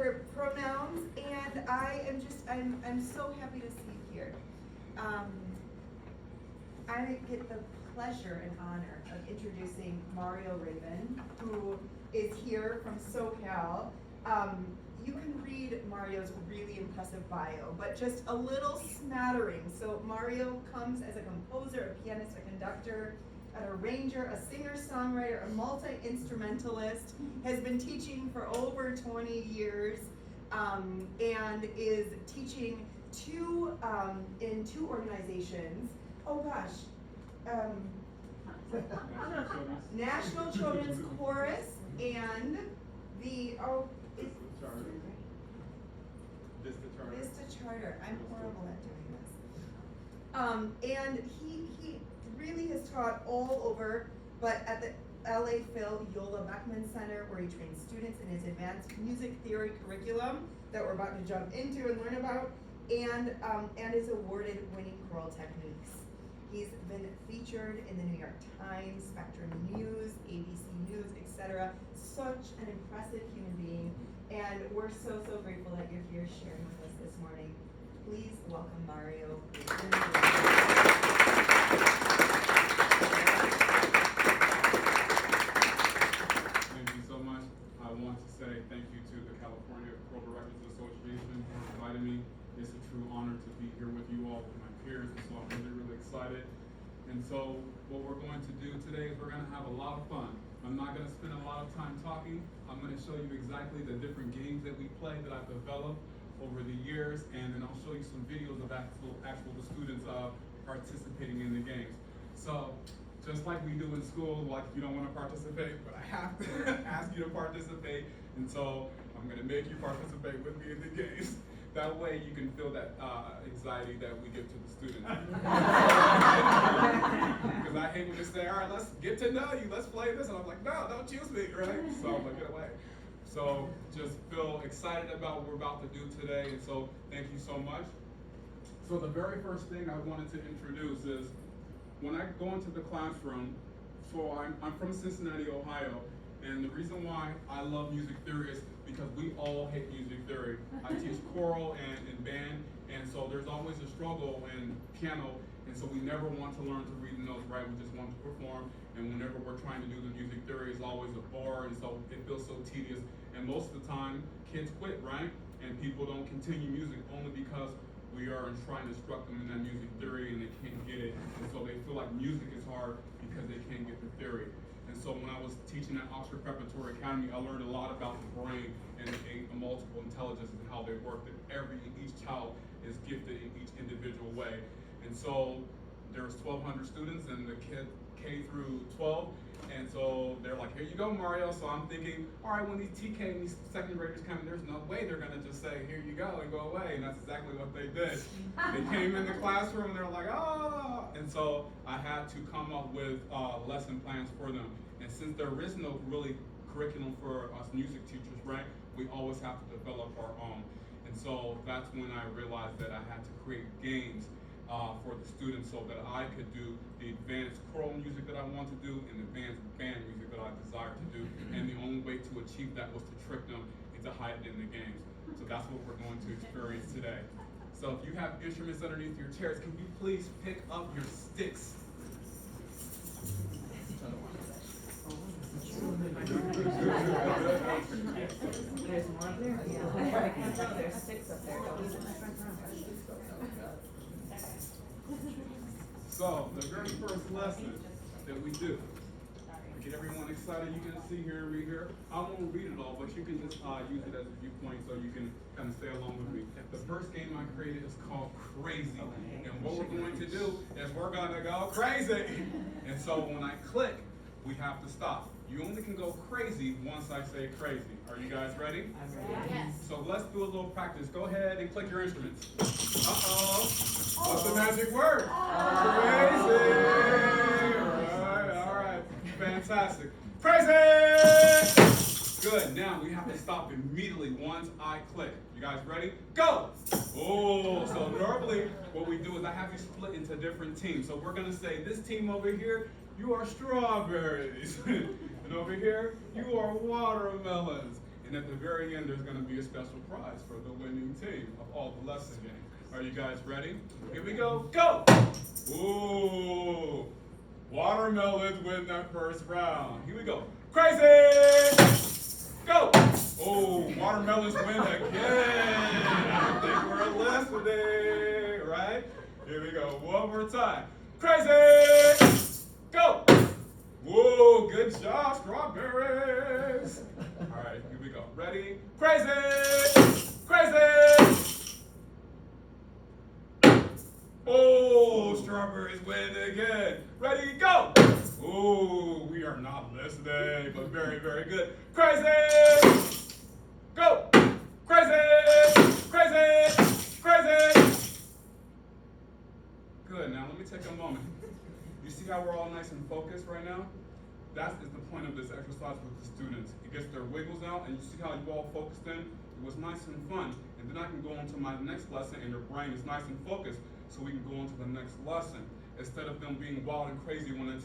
other pronouns, and I'm so happy to see you here. I get the pleasure and honor of introducing Mario Raven, who is here from SoCal. You can read Mario's really impressive bio, but just a little smattering. So Mario comes as a composer, a pianist, a conductor, an arranger, a singer-songwriter, a multi-instrumentalist, has been teaching for over 20 years, and is teaching in two organizations. Oh gosh, National Children's Chorus and the, Vista Charter. I'm horrible at doing this. And he really has taught all over, but at the LA Phil Yola Beckman Center, where he trains students in his advanced music theory curriculum that we're about to jump into and learn about, and is awarded winning choral techniques. He's been featured in the New York Times, Spectrum News, ABC News, etc. Such an impressive human being, and we're so grateful that you're here sharing with us this morning. Please welcome Mario. Thank you so much. I want to say thank you to the California Choral Directors Association for inviting me. It's a true honor to be here with you all, with my peers, and so I'm really excited. And so what we're going to do today is we're going to have a lot of fun. I'm not going to spend a lot of time talking. I'm going to show you exactly the different games that we play that I've developed over the years, and then I'll show you some videos of actual the students participating in the games. So just like we do in school, like you don't want to participate, but I have to ask you to participate, and so I'm going to make you participate with me in the games. That way you can feel that anxiety that we give to the students. Because I hate when they say, all right, let's get to know you, let's play this. And I'm like, no, don't choose me, right? So I'm like, get away. So just feel excited about what we're about to do today. And so thank you so much. So the very first thing I wanted to introduce is when I go into the classroom, so I'm from Cincinnati, Ohio. And the reason why I love music theory is because we all hate music theory. I teach choral and band, and so there's always a struggle in piano, and so we never want to learn to read the notes, right? We just want to perform, and whenever we're trying to do the music theory, it's always a bore, and so it feels so tedious. And most of the time, kids quit, right? And people don't continue music only because we are trying to instruct them in that music theory, and they can't get it, and so they feel like music is hard because they can't get the theory. And so when I was teaching at Oxford Preparatory Academy, I learned a lot about the brain and the multiple intelligences and how they work, that each child is gifted in each individual way. And so there's 1,200 students in the K through 12, and so they're like, here you go, Mario. So I'm thinking, all right, when these TK and these second graders come in, there's no way they're gonna just say, here you go, and go away, and that's exactly what they did. They came in the classroom and they're like, oh, and so I had to come up with lesson plans for them. And since there is no really curriculum for us music teachers, right, we always have to develop our own. And so that's when I realized that I had to create games for the students so that I could do the advanced choral music that I want to do and the advanced band music that I desire to do. And the only way to achieve that was to trick them into hiding in the games. So that's what we're going to experience today. So if you have instruments underneath your chairs, can you please pick up your sticks? There's more there? Yeah. There's 6 up there. So, the very first lesson that we do, to get everyone excited, you can see here and read here. I won't read it all, but you can just use it as a viewpoint so you can kind of stay along with me. The first game I created is called Crazy. And what we're going to do is we're going to go crazy. And so when I click, we have to stop. You only can go crazy once I say crazy. Are you guys ready? I'm ready. Yes. So let's do a little practice. Go ahead and click your instruments. Uh-oh. What's the magic word? Crazy. All right. Fantastic. Crazy. Good. Now we have to stop immediately once I click. You guys ready? Go. Oh, so normally what we do is I have you split into different teams. So we're going to say this team over here, you are strawberries. And over here, you are watermelons. And And at the very end, there's going to be a special prize for the winning team of all the lesson games. Are you guys ready? Here we go. Go! Ooh. Watermelons win that first round. Here we go. Crazy! Go! Oh, watermelons win again. I think we're listening, right? Here we go. One more time. Crazy! Go! Whoa, good job, strawberries. All right, here we go. Ready? Crazy! Crazy! Oh, strawberries win again. Ready, go! Oh, we are not listening, but very, very good. Crazy! Go! Crazy! Crazy! Crazy! Good, now let me take a moment. You see how we're all nice and focused right now? That is the point of this exercise with the students. It gets their wiggles out, and you see how you all focused in? It was nice and fun. And then I can go on to my next lesson, and your brain is nice and focused, so we can go on to the next lesson. Instead of them being wild and crazy when they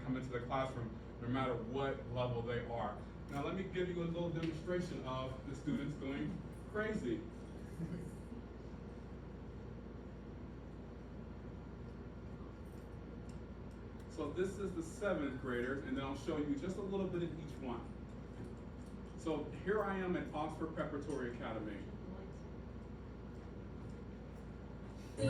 come into the classroom, no matter what level they are. Now let me give you a little demonstration of the students going crazy. So this is the 7th graders, and then I'll show you just a little bit of each one. So here I am at Oxford Preparatory Academy. So we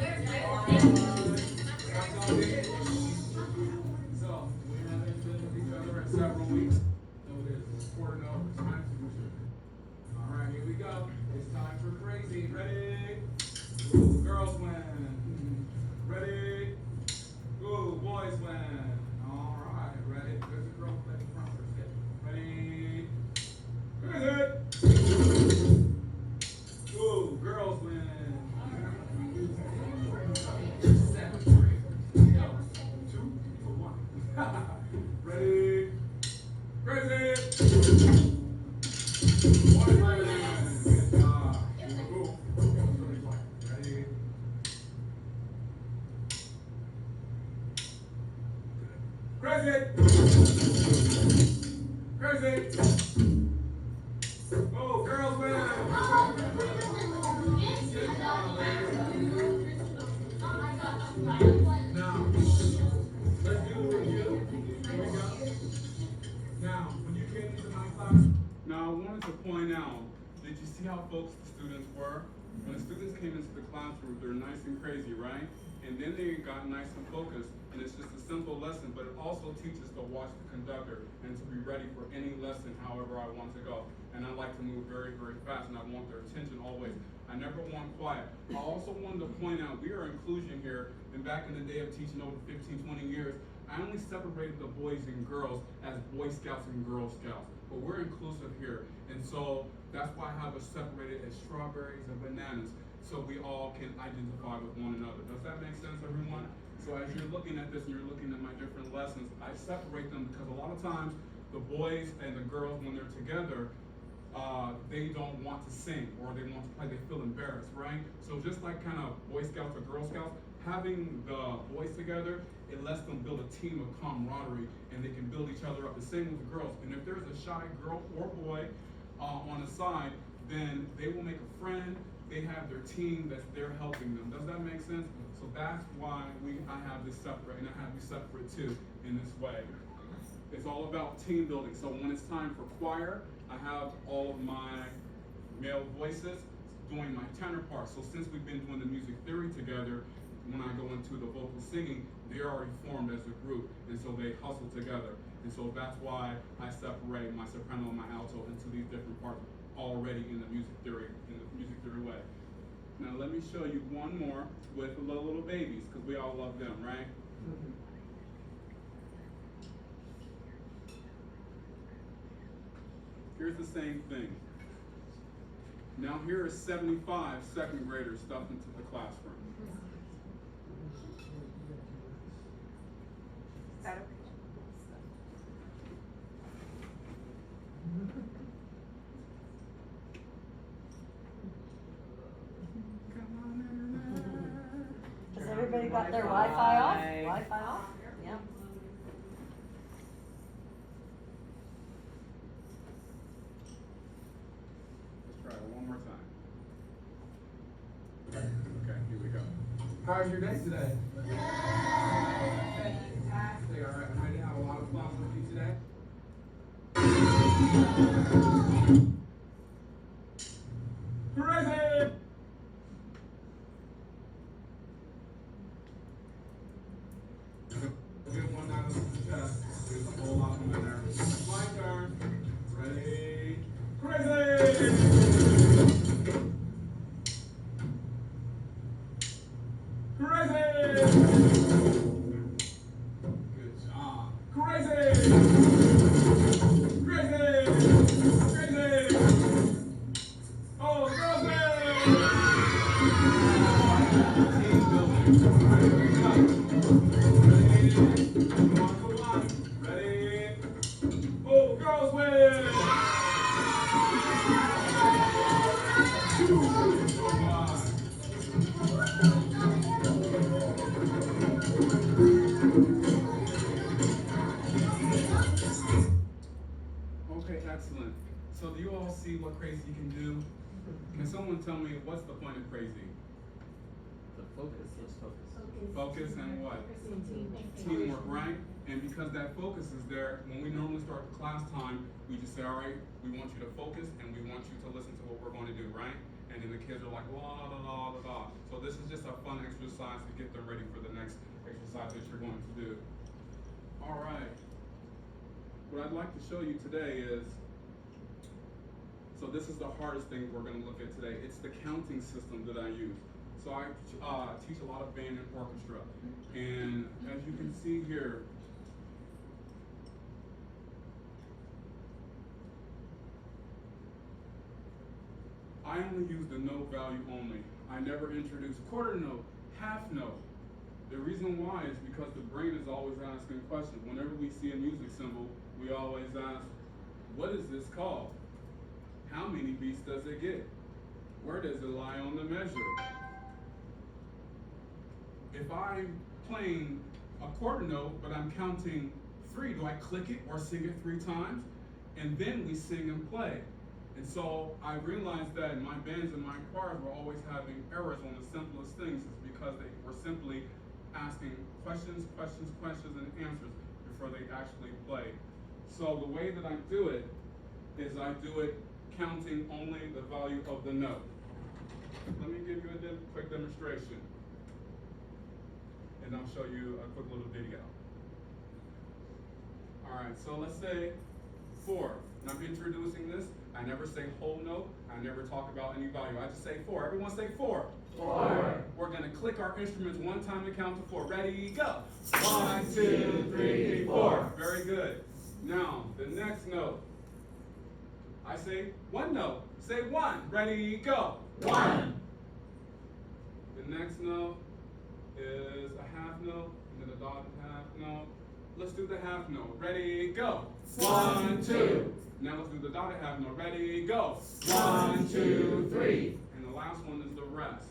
haven't been with each other in several weeks, so it is important to know it's time to mature. All right, here we go. It's time for crazy. Ready? Ooh, girls win. Ready? Ooh, boys win. All right, ready? There's a girl playing front first. Ready? Crazy! Ooh, girls win. 7th grade. 2 for 1. Ready? Crazy! Boys win. Good job. Ooh, really quiet. Ready? Crazy! Crazy! Oh, girls win! Now, let's do a review. Here we go. Now, when you came into my class, now I wanted to point out, did you see how focused the students were? When the students came into the classroom, they're nice and crazy, right? And then they got nice and focused, and it's just a simple lesson, but it also teaches to watch the conductor and to be ready for any lesson however I want to go. And I like to move very, very fast, and I want their attention always. I never want quiet. I also wanted to point out, we are inclusion here, and back in the day of teaching over 15, 20 years, I only separated the boys and girls as Boy Scouts and Girl Scouts. But we're inclusive here, and so that's why I have us separated as strawberries and bananas, so we all can identify with one another. Does that make sense, everyone? So as you're looking at this and you're looking at my different lessons, I separate them because a lot of times the boys and the girls, when they're together, they don't want to sing or they want to play, they feel embarrassed, right? So just like kind of Boy Scouts or Girl Scouts, having the boys together, it lets them build a team of camaraderie and they can build each other up. The same with the girls. And if there's a shy girl or boy on the side, then they will make a friend. They have their team that's there helping them. Does that make sense? So that's why I have this separate, and I have you separate too in this way. It's all about team building. So when it's time for choir, I have all of my male voices doing my tenor part. So since we've been doing the music theory together, when I go into the vocal singing, they're already formed as a group, and so they hustle together. And so that's why I separate my soprano and my alto into these different parts already in the music theory way. Now let me show you one more with the little babies, because we all love them, right? Here's the same thing. Now here are 75 second graders stuffed into the classroom. Has everybody got their Wi-Fi off? Wi-Fi off? Yep. How's your day today? Fantastic. All right, I'm ready to have a lot of fun with you today. Crazy! Good one out of the chest. There's a whole lot of them in there. My turn. Ready? Crazy! Crazy! Good job. Crazy! Crazy! Crazy! Oh, crazy! Team building. Ready? Go. Ready? Come on, come on. Ready? Oh, girls win! Come on. Okay, excellent. So do you all see what crazy can do? Can someone tell me what's the point of crazy? The focus, let's focus. Focus and what? Teamwork, right? And because that focus is there, when we normally start the class time, we just say, all right, we want you to focus and we want you to listen to what we're going to do, right? And then the kids are like, la la la la la. So this is just a fun exercise to get them ready for the next exercise that you're going to do. All right. What I'd like to show you today is, so this is the hardest thing we're going to look at today. It's the counting system that I use. So I teach a lot of band and orchestra. And as you can see here, I only use the note value only. I never introduce quarter note, half note. The reason why is because the brain is always asking questions. Whenever we see a music symbol, we always ask, what is this called? How many beats does it get? Where does it lie on the measure? If I'm playing a quarter note, but I'm counting 3, do I click it or sing it 3 times? And then we sing and play. And so I realized that in my bands and my choirs were always having errors on the simplest things. It's because they were simply asking questions, and answers before they actually play. So the way that I do it is I do it counting only the value of the note. Let me give you a quick demonstration. And I'll show you a quick little video. All right, so let's say 4. And I'm introducing this. I never say whole note. I never talk about any value. I just say 4. Everyone say 4. 4. We're gonna click our instruments one time to count to 4. Ready, go. 1, 2, 3, 4. Very good. Now, the next note. I say 1 note. Say 1. Ready, go. 1. The next note is a half note, and then a dotted half note. Let's do the half note. Ready, go. 1, 2. Now let's do the dotted half note. Ready, go. 1, 2, 3. And the last one is the rest.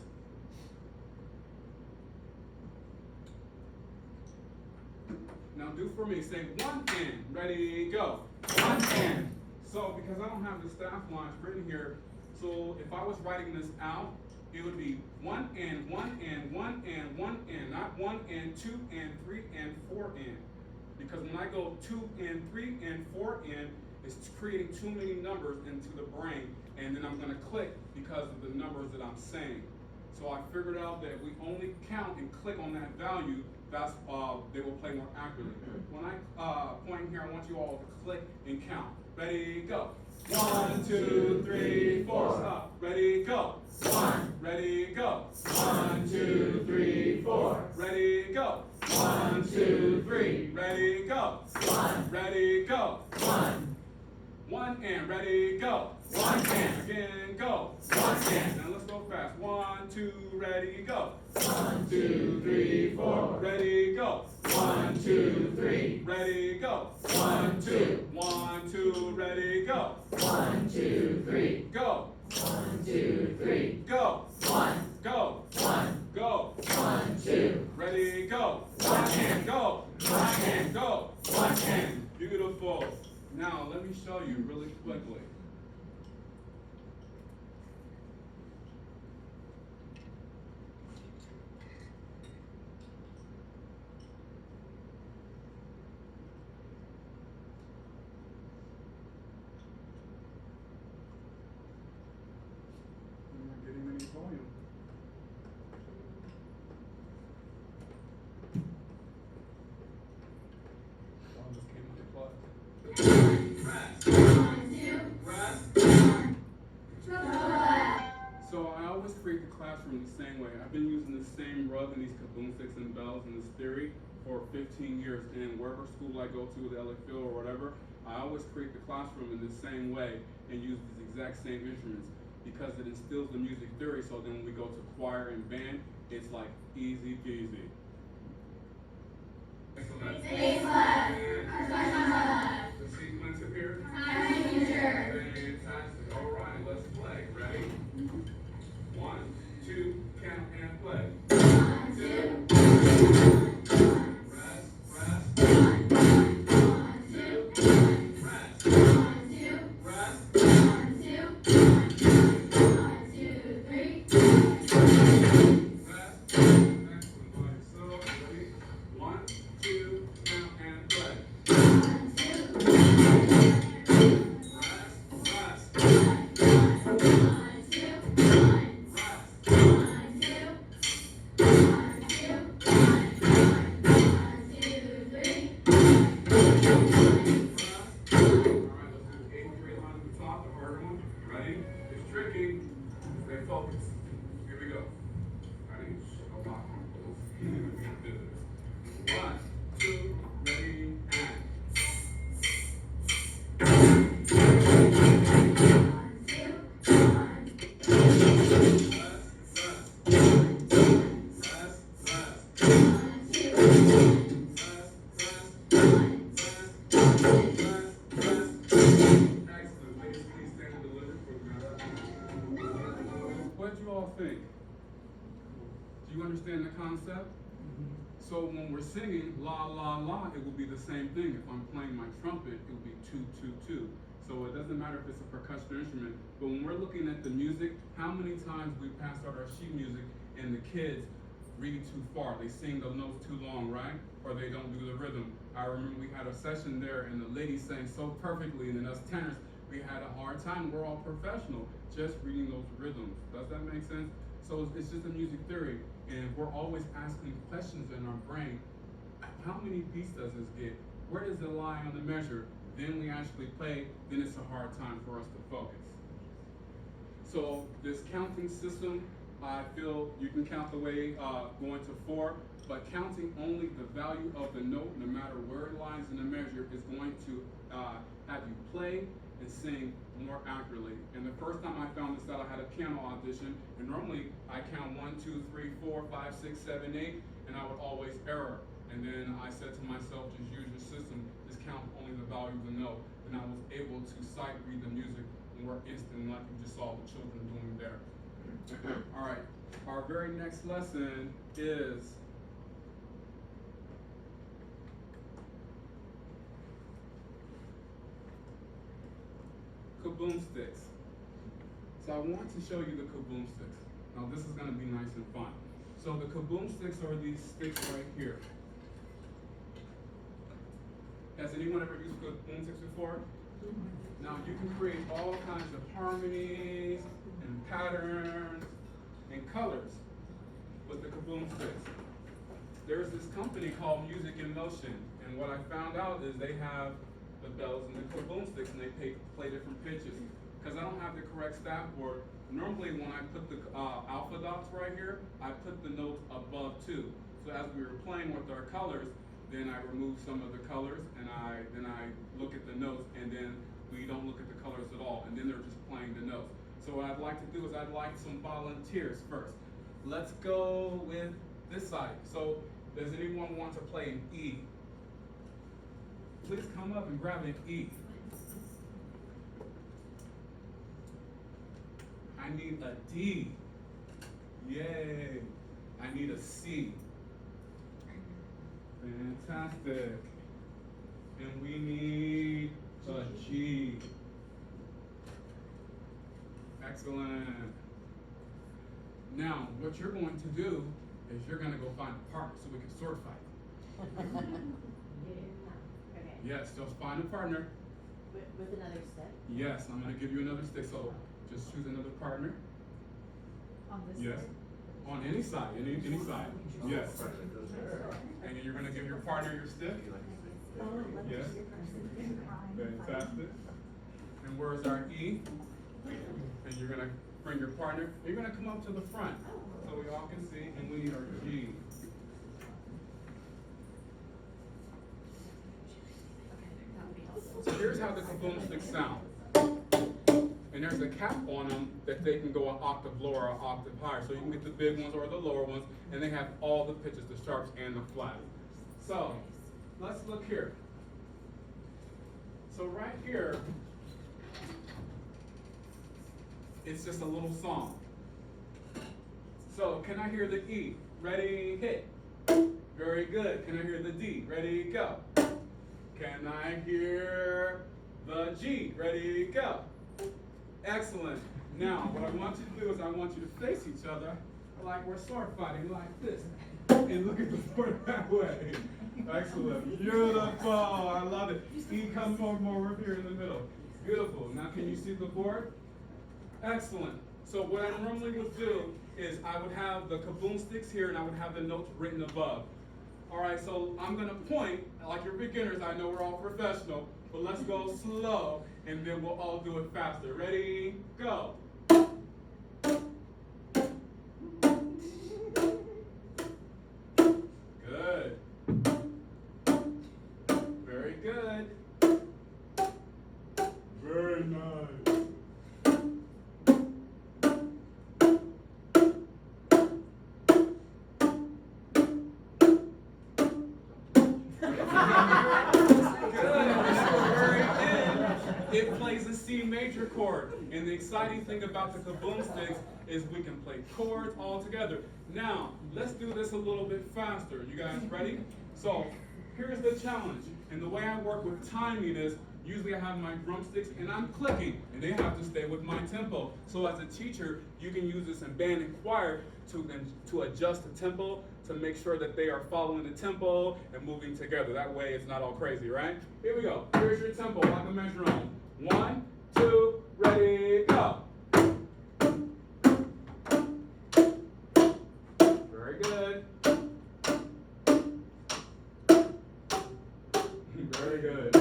Now do for me. Say 1 and. Ready, go. 1 and. So because I don't have the staff lines written here, so if I was writing this out, it would be 1 and, 1 and, 1 and, 1 and, not 1 and, 2 and, 3 and, 4 and. Because when I go 2 and, 3 and, 4 and, it's creating too many numbers into the brain, and then I'm going to click because of the numbers that I'm saying. So I figured out that if we only count and click on that value, that's they will play more accurately. When I point here, I want you all to click and count. Ready, go. 1, 2, 3, 4. Stop. Ready, go. 1. Ready, go. 1, 2, 3, 4. Ready, go. 1, 2, 3. Ready, go. 1. Ready, go. 1. 1 and. Ready, go. 1 and. Again, go. 1 and. Now let's go fast. 1, 2, ready, go. 1, 2, 3, 4. Ready, go. 1, 2, 3. Ready, go. 1, 2. 1, 2, ready, go. 1, 2, 3. Go. 1, 2, 3. Go. 1. Go. 1. Go. 1, 2. Ready, go. 1 and. Go. 1 and. Go. 1 and. Beautiful. Now let me show you really quickly. create the classroom the same way. I've been using the same rug and these kaboom sticks and bells and this theory for 15 years. And wherever school I go to, the LA Phil or whatever, I always create the classroom in the same way and use these exact same instruments because it instills the music theory. So then when we go to choir and band, it's like easy peasy. Excellent. The sequence appears. Fantastic. All right, let's play. Ready? 1, 2, count and play. 1, 2. Rest, rest. 1, 2. Rest. 1, 2. Rest. 1, 2. 1, 2, 3. Rest. Excellent. By yourself. Ready? 1, 2, count and play. 1, 2. Rest, rest. 1, 2. Stay focused. Here we go. Ready? Go lock. 1, 2, ready, and. What do you all think? Do you understand the concept? So when we're singing la la la, it will be the same thing. If I'm playing my trumpet, it will be 2 2 2. So it doesn't matter if it's a percussion instrument, but when we're looking at the music, how many times we passed out our sheet music and the kids read too far? They sing the notes too long, right? Or they don't do the rhythm. I remember we had a session there and the lady sang so perfectly, and then us tenors, we had a hard time. We're all professional, just reading those rhythms. Does that make sense? So it's just a music theory, and we're always asking questions in our brain. How many beats does this get? Where does it lie on the measure? Then we actually play, then it's a hard time for us to focus. So this counting system, I feel you can count the way going to 4, but counting only the value of the note, no matter where it lies in the measure, is going to have you play and sing more accurately. And the first time I found this out, I had a piano audition, and normally I count 1, 2, 3, 4, 5, 6, 7, 8, and I would always error. And then I said to myself, just use your system, just count only the value of the note. And I was able to sight read the music more instantly, like you just saw the children doing there. All right, our very next lesson is kaboom sticks. So I want to show you the kaboom sticks. Now this is going to be nice and fun. So the kaboom sticks are these sticks right here. Has anyone ever used kaboom sticks before? Now you can create all kinds of harmonies and patterns and colors with the kaboom sticks. There's this company called Music in Motion, and what I found out is they have the bells and the kaboom sticks, and they play different pitches. Because I don't have the correct staff board, normally when I put the alpha dots right here, I put the notes above 2. So as we were playing with our colors, then I remove some of the colors, and then I look at the notes, and then we don't look at the colors at all, and then they're just playing the notes. So what I'd like to do is I'd like some volunteers first. Let's go with this side. So does anyone want to play an E? Please come up and grab an E. I need a D. Yay. I need a C. Fantastic. And we need a G. Excellent. Now, what you're going to do is you're going to go find a partner so we can sword fight. Okay. Yes, just find a partner. With another stick? Yes, I'm going to give you another stick, so just choose another partner. On this Yes. side? On any side, any side. Yes. And then you're going to give your partner your stick. Yes. Fantastic. And where's our E? And you're going to bring your partner. You're gonna come up to the front so we all can see, and we need our G. So here's how the kaboom sticks sound. And there's a cap on them that they can go an octave lower or an octave higher. So you can get the big ones or the lower ones, and they have all the pitches, the sharps and the flats. So let's look here. So right here, it's just a little song. So can I hear the E? Ready, hit. Very good. Can I hear the D? Ready, go. Can I hear the G? Ready, go. Excellent. Now, what I want you to do is I want you to face each other like we're sword fighting, like this. And look at the sword that way. Excellent. Beautiful. I love it. E comes more over here in the middle. Beautiful. Now, can you see the board? Excellent. So what I normally would do is I would have the kaboom sticks here and I would have the notes written above. All right, so I'm going to point, like you're beginners, I know we're all professional, but let's go slow and then we'll all do it faster. Ready, go. Good. Very good. Very nice. It plays a C major chord, and the exciting thing about the kaboom sticks is we can play chords all together. Now, let's do this a little bit faster. You guys ready? So, here's the challenge, and the way I work with timing is, usually I have my drumsticks and I'm clicking, and they have to stay with my tempo. So as a teacher, you can use this in band and choir to adjust the tempo, to make sure that they are following the tempo and moving together. That way it's not all crazy, right? Here we go. Here's your tempo, like a metronome. 1, 2, ready, go. Very good. Very good.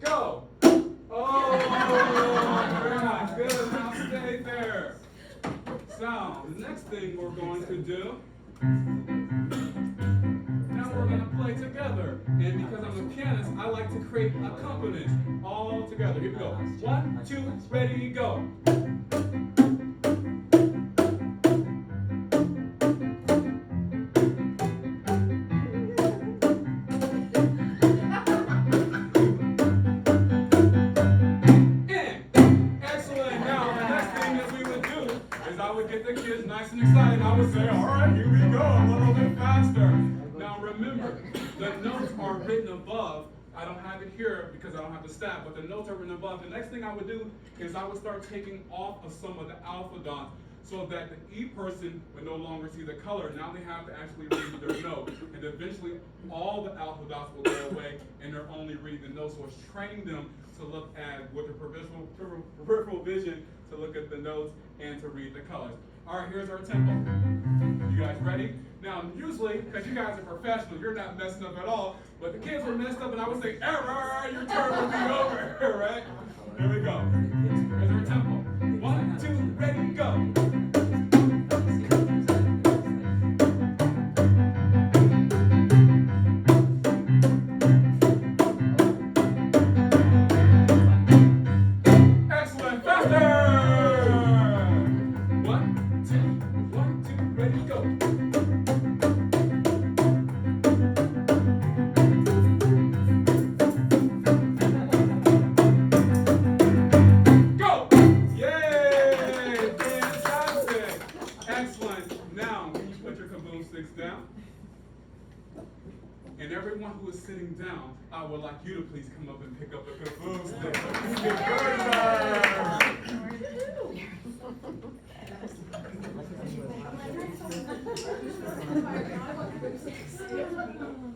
Go. Oh, very nice. Good. Now stay there. Sound. The next thing we're going to do, now we're going to play together. And because I'm a pianist, I like to create accompaniments all together. Here we go. 1, 2, ready, go. Get the kids nice and excited. I would say, all right, here we go, a little bit faster. Now remember, the notes are written above. I don't have it here because I don't have the staff, but the notes are written above. The next thing I would do is I would start taking off of some of the alpha dots so that the E person would no longer see the color. Now they have to actually read their note. And eventually, all the alpha dots will go away and they're only reading the notes. So it's training them to look at, with their peripheral vision, to look at the notes and to read the colors. All right, here's our tempo. You guys ready? Now, usually, because you guys are professionals, you're not messing up at all, but the kids were messed up and I would say, error, your turn will be over, right? Here we go. Here's our tempo. 1, 2, ready, go. And everyone who is sitting down, I would like you to please come up and pick up the kaboom stick.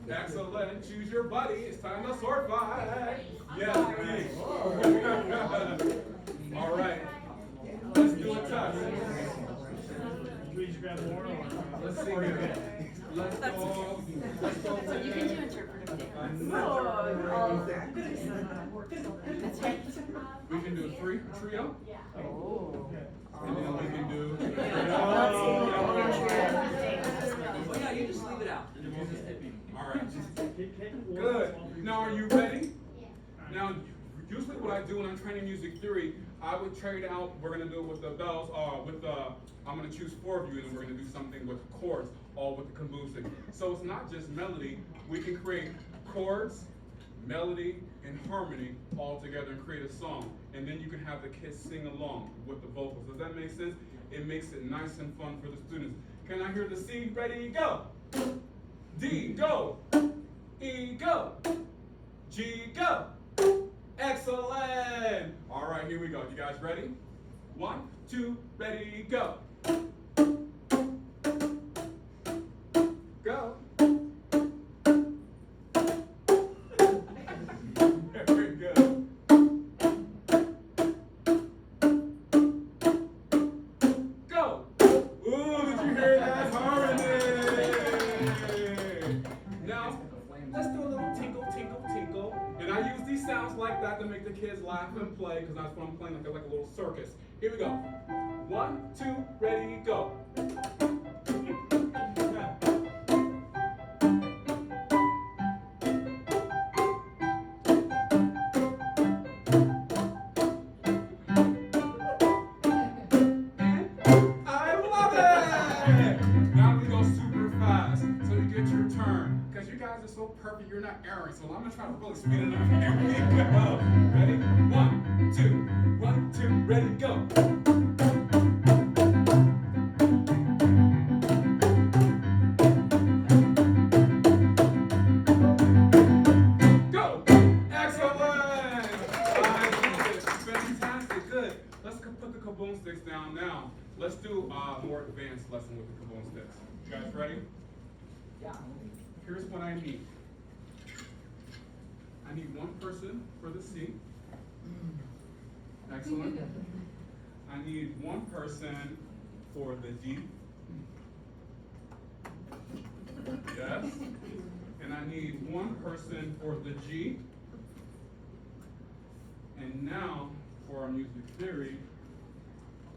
Excellent. Choose your buddy. It's time to sword fight. Yes, me. All right. Let's do a test. Please grab more. Let's see here. Let's go. You can do interpretive dance. That's right. We can do a trio. Oh. And then we can do. Oh, yeah, you just leave it out. All right. Good. Now, are you ready? Now, usually what I do when I'm training music theory, I would trade out. We're gonna do it with the bells. I'm gonna choose 4 of you, and then we're gonna do something with chords, all with the caboose. So it's not just melody. We can create chords, melody, and harmony all together and create a song. And then you can have the kids sing along with the vocals. Does that make sense? It makes it nice and fun for the students. Can I hear the C? Ready, go. D, go. E, go. G, go. Excellent. All right, here we go. You guys ready? 1, 2, ready, go. Go. Very good. Go. Ooh, did you hear that harmony? Now, let's do a little tinkle, tinkle, tinkle. And I use these sounds like that to make the kids laugh and play, because that's what I'm playing like a little circus. Here we go. 1, 2, ready, go. So perfect, you're not erring. So I'm gonna try to really speed it up. Here we go. Ready? 1, 2, 1, 2, ready, go. Go! Excellent! Fantastic, good. Let's put the kaboom sticks down now. Let's do a more advanced lesson with the kaboom sticks. You guys ready? Yeah. Here's what I need. I need 1 person for the C. Excellent. I need 1 person for the D. Yes. And I need 1 person for the G. And now, for our music theory,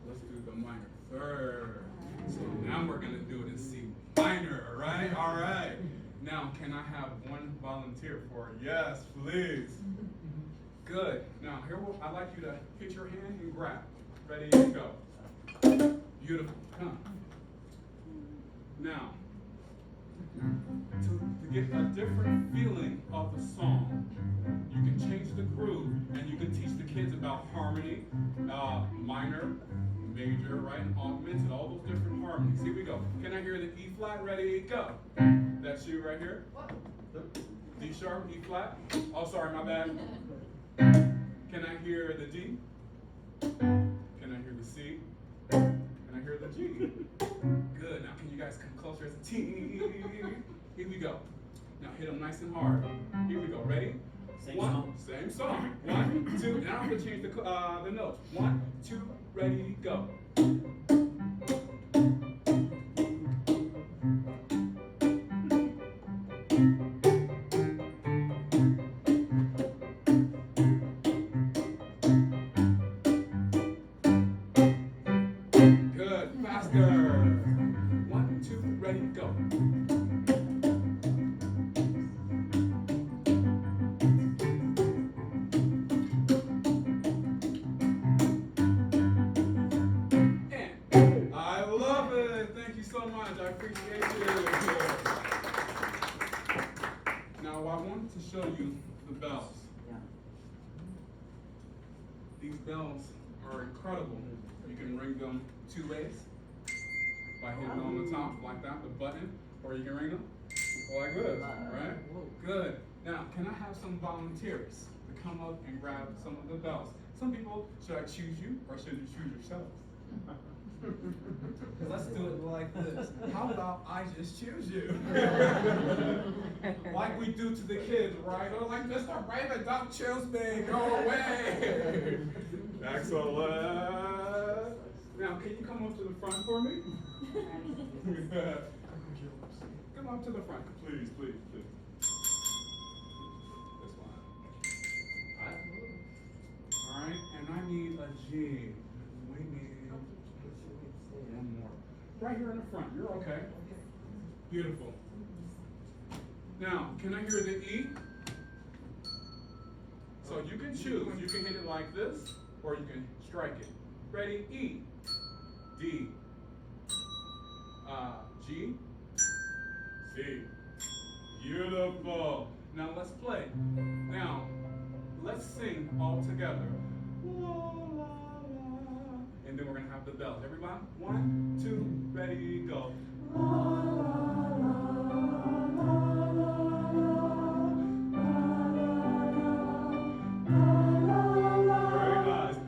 let's do the minor third. So now we're gonna do it in C minor, right? All right. Now, can I have 1 volunteer for it? Yes, please. Good. Now, I'd like you to hit your hand and grab. Ready, and go. Beautiful. Come. Now, to get a different feeling of the song, you can change the groove, and you can teach the kids about harmony, minor, major, right, and augmented, all those different harmonies. Here we go. Can I hear the E flat? Ready, go. That's you right here. D sharp, E flat. Oh, sorry, my bad. Can I hear the D? Can I hear the C? Can I hear the G? Good. Now, can you guys come closer as a T? Here we go. Now, hit them nice and hard. Here we go. Ready? Same song. 1, 2, and I don't have to change the notes. 1, 2, ready, go. Good, faster. 1, 2, ready, go. I appreciate you. Now, I wanted to show you the bells. Yeah. These bells are incredible. You can ring them 2 ways by hitting on the top like that, the button, or you can ring them like this, right? Good. Now, can I have some volunteers to come up and grab some of the bells? Some people, should I choose you or should you choose yourselves? Let's do it like this. How about I just choose you? Like we do to the kids, right? Or like, Mr. Raven, don't choose me, go away. Excellent. Now, can you come up to the front for me? Come up to the front, please, please, please. here in the front. You're okay. Beautiful. Now, can I hear the E? So you can choose. You can hit it like this, or you can strike it. Ready? E, D, G, C. Beautiful. Now let's play. Now, let's sing all together. La, la, la. And then we're going to have the bells. Everybody? 1, 2, ready, go. La, la, very nice.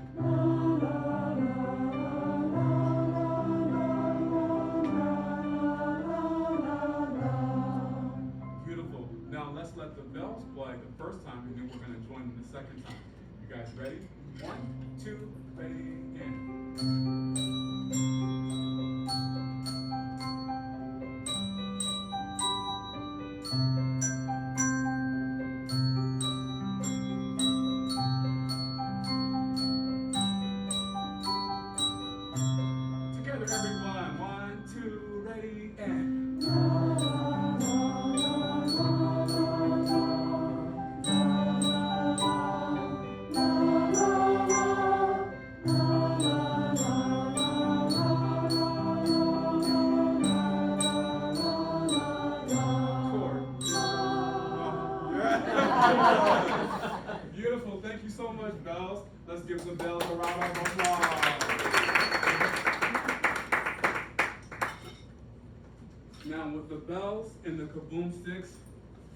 Beautiful. Now let's let the bells play the first time, and then we're going to join them the second time. You guys ready? 1, 2, ready, and. Together, everyone. 1, 2, ready, and. Beautiful. Thank you so much, bells. Let's give the bells a round of applause. Now, with the bells and the kaboom sticks,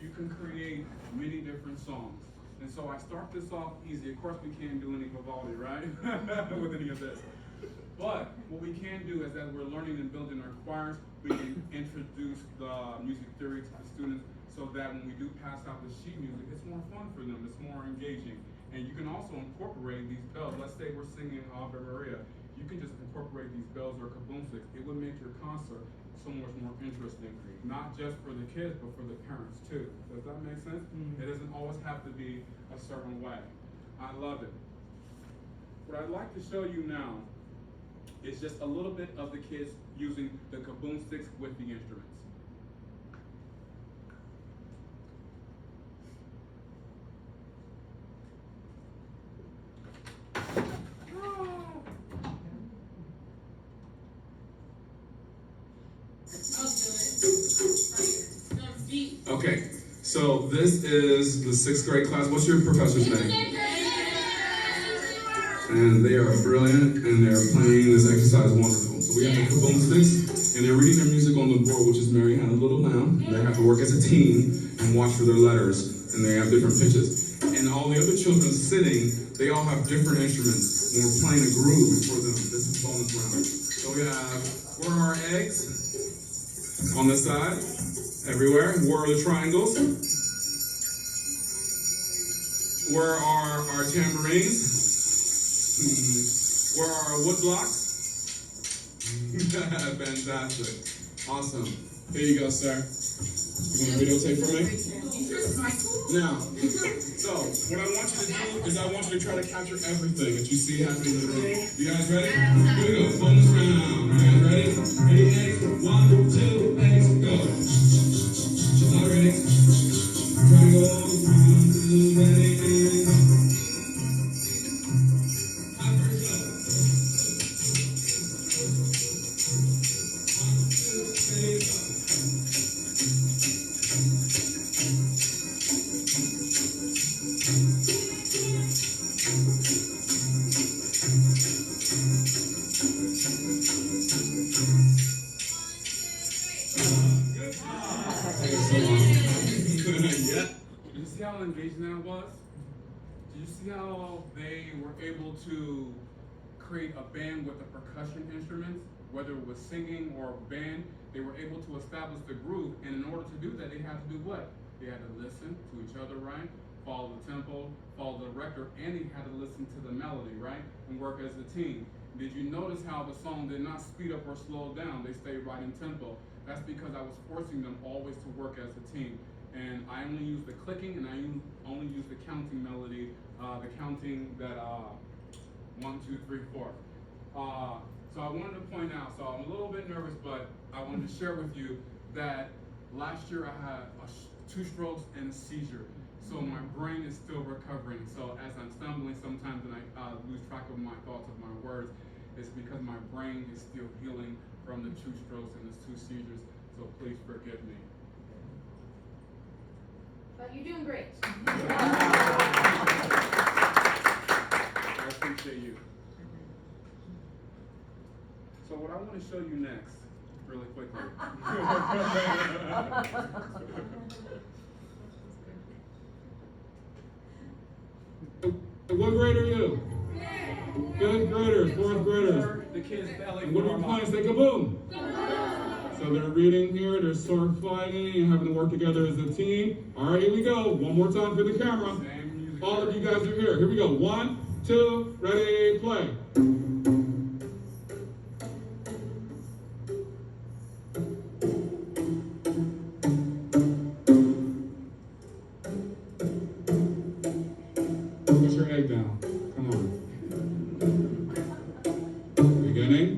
you can create many different songs. And so I start this off easy. Of course, we can't do any Vivaldi, right? With any of this. But what we can do is, as we're learning and building our choirs, we can introduce the music theory to the students so that when we do pass out the sheet music, it's more fun for them, it's more engaging. And you can also incorporate these bells. Let's say we're singing Ave Maria. You can just incorporate these bells or kaboom sticks. It would make your concert so much more interesting, not just for the kids, but for the parents too. Does that make sense? Mm-hmm. It doesn't always have to be a certain way. I love it. What I'd like to show you now is just a little bit of the kids using the kaboom sticks with the instruments. Okay, so this is the 6th grade class. What's your professor's name? And they are brilliant, and they're playing this exercise wonderful. So we have the kaboom sticks, and they're reading their music on the board, which is Mary had a little lamb. They have to work as a team and watch for their letters, and they have different pitches. And all the other children sitting, they all have different instruments, and we're playing a groove for them. This is bonus round. So we have, where are our eggs? On this side, everywhere. Where are the triangles? Where are our tambourines? Where are our wood blocks? Fantastic. Awesome. Here you go, sir. You want to videotape for me? Now, so what I want you to do is I want you to try to capture everything that you see happening in the room. You guys ready? Here we go. Bonus round. You guys ready? Ready, eggs? 1, 2, eggs, go. All ready? Triangles. 1, 2, ready, and go. How engaging that was? Did you see how they were able to create a band with the percussion instruments? Whether it was singing or band, they were able to establish the groove, and in order to do that, they had to do what? They had to listen to each other, right? Follow the tempo, follow the record, and they had to listen to the melody, right? And work as a team. Did you notice how the song did not speed up or slow down? They stayed right in tempo. That's because I was forcing them always to work as a team. And I only use the clicking, and I only use the counting melody, the counting that 1, 2, 3, 4. So I wanted to point out, so I'm a little bit nervous, but I wanted to share with you that last year I had 2 strokes and a seizure. So my brain is still recovering. So as I'm stumbling sometimes and I lose track of my thoughts, of my words, it's because my brain is still healing from the 2 strokes and the 2 seizures. So please forgive me. But you're doing great. I appreciate you. So what I want to show you next, really quickly. What grade are you? Good graders, 4th graders. The kids belly. And what are we playing? Say kaboom. So they're reading here, they're sort of flagging and having to work together as a team. All right, here we go. One more time for the camera. All of you guys are here. Here we go. 1, 2, ready, play. Put your egg down. Come on. Beginning.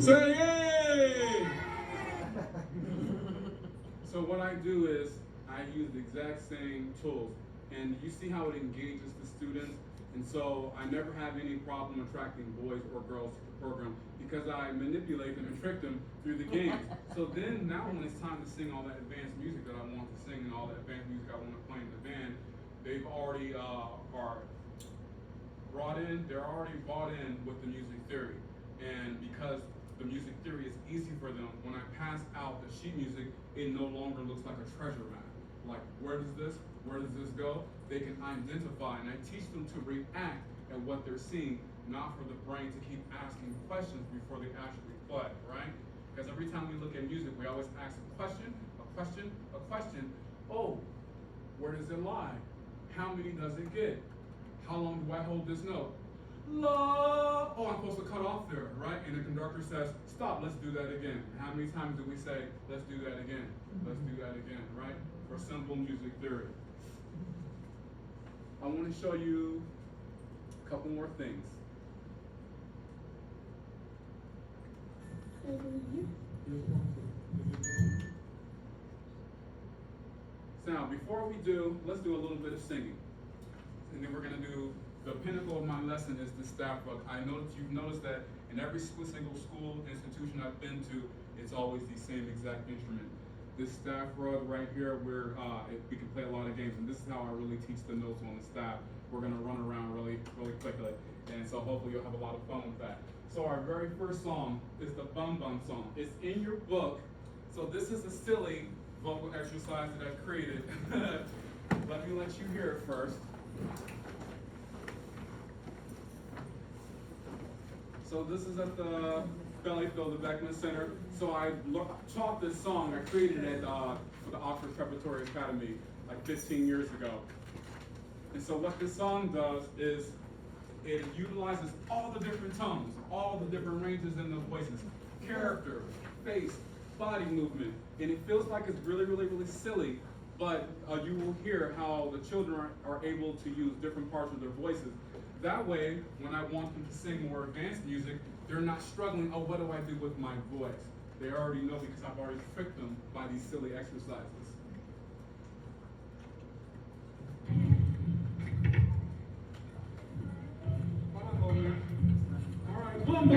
Say yay! So what I do is I use the exact same tools, and you see how it engages the students. And so I never have any problem attracting boys or girls to the program because I manipulate them and trick them through the games. So then now when it's time to sing all that advanced music that I want to sing and all that advanced music I want to play in the band, they've already are brought in, they're already bought in with the music theory. And because the music theory is easy for them, when I pass out the sheet music, it no longer looks like a treasure map. Like, where does this go? They can identify, and I teach them to react at what they're seeing, not for the brain to keep asking questions before they actually play, right? Because every time we look at music, we always ask a question. Oh, where does it lie? How many does it get? How long do I hold this note? La. Oh, I'm supposed to cut off there, right? And the conductor says, stop, let's do that again. How many times do we say, let's do that again? Let's do that again, right? For simple music theory. I want to show you a couple more things. So now, before we do, let's do a little bit of singing. And then we're going to do, the pinnacle of my lesson is the staff rug. I know that you've noticed that in every single school institution I've been to, it's always the same exact instrument. This staff rug right here, where we can play a lot of games, and this is how I really teach the notes on the staff. We're going to run around really quickly, and so hopefully you'll have a lot of fun with that. So our very first song is the Bum Bum song. It's in your book, so this is a silly vocal exercise that I've created. Let me let you hear it first. So this is at the Bellyfield, the Beckman Center. So I taught this song. I created it for the Oxford Preparatory Academy like 15 years ago. And so what this song does is it utilizes all the different tones, all the different ranges in the voices, character, face, body movement. And it feels like it's really silly, but you will hear how the children are able to use different parts of their voices. That way, when I want them to sing more advanced music, they're not struggling, oh, what do I do with my voice? They already know because I've already tricked them by these silly exercises. All right, boom,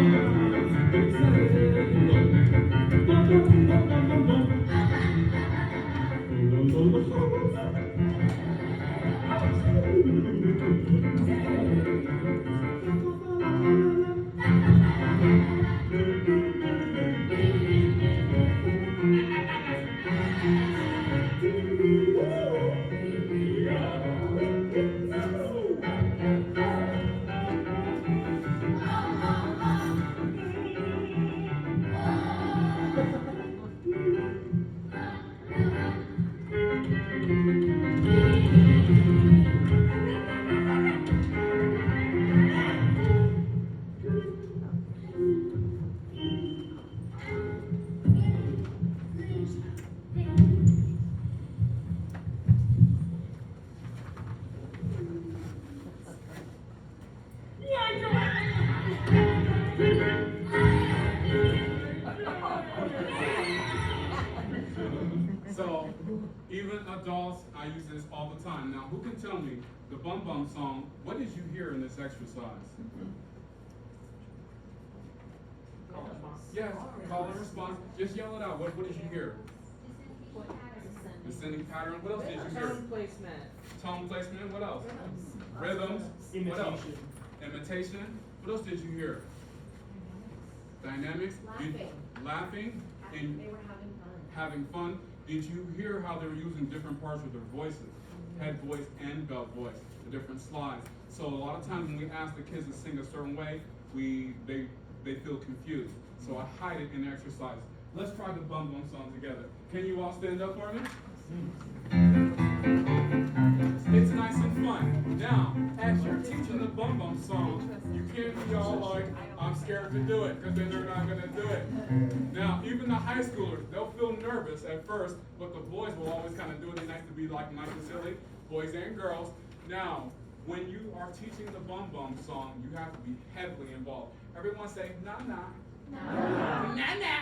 So, even adults, I use this all the time. Now, who can tell me the Bum Bum song, what did you hear in this exercise? Yes, call and response. Just yell it out. What did you hear? Descending pattern. What else did you hear? Tone placement. Tone placement. What else? Rhythms. What else? Imitation. What else did you hear? Dynamics. Laughing. And They were having fun. having fun. Did you hear how they were using different parts of their voices? Head voice and belt voice, the different slides. So a lot of times when we ask the kids to sing a certain way, they feel confused. So I hide it in exercise. Let's try the Bum Bum song together. Can you all stand up for me? It's nice and fun. Now, as you're teaching the Bum Bum song, you can't be all like, I'm scared to do it, because then they're not going to do it. Now, even the high schoolers, they'll feel nervous at first, but the boys will always kind of do it. They like to be like nice and silly, boys and girls. Now, when you are teaching the Bum Bum song, you have to be heavily involved. Everyone say, na na. Na na.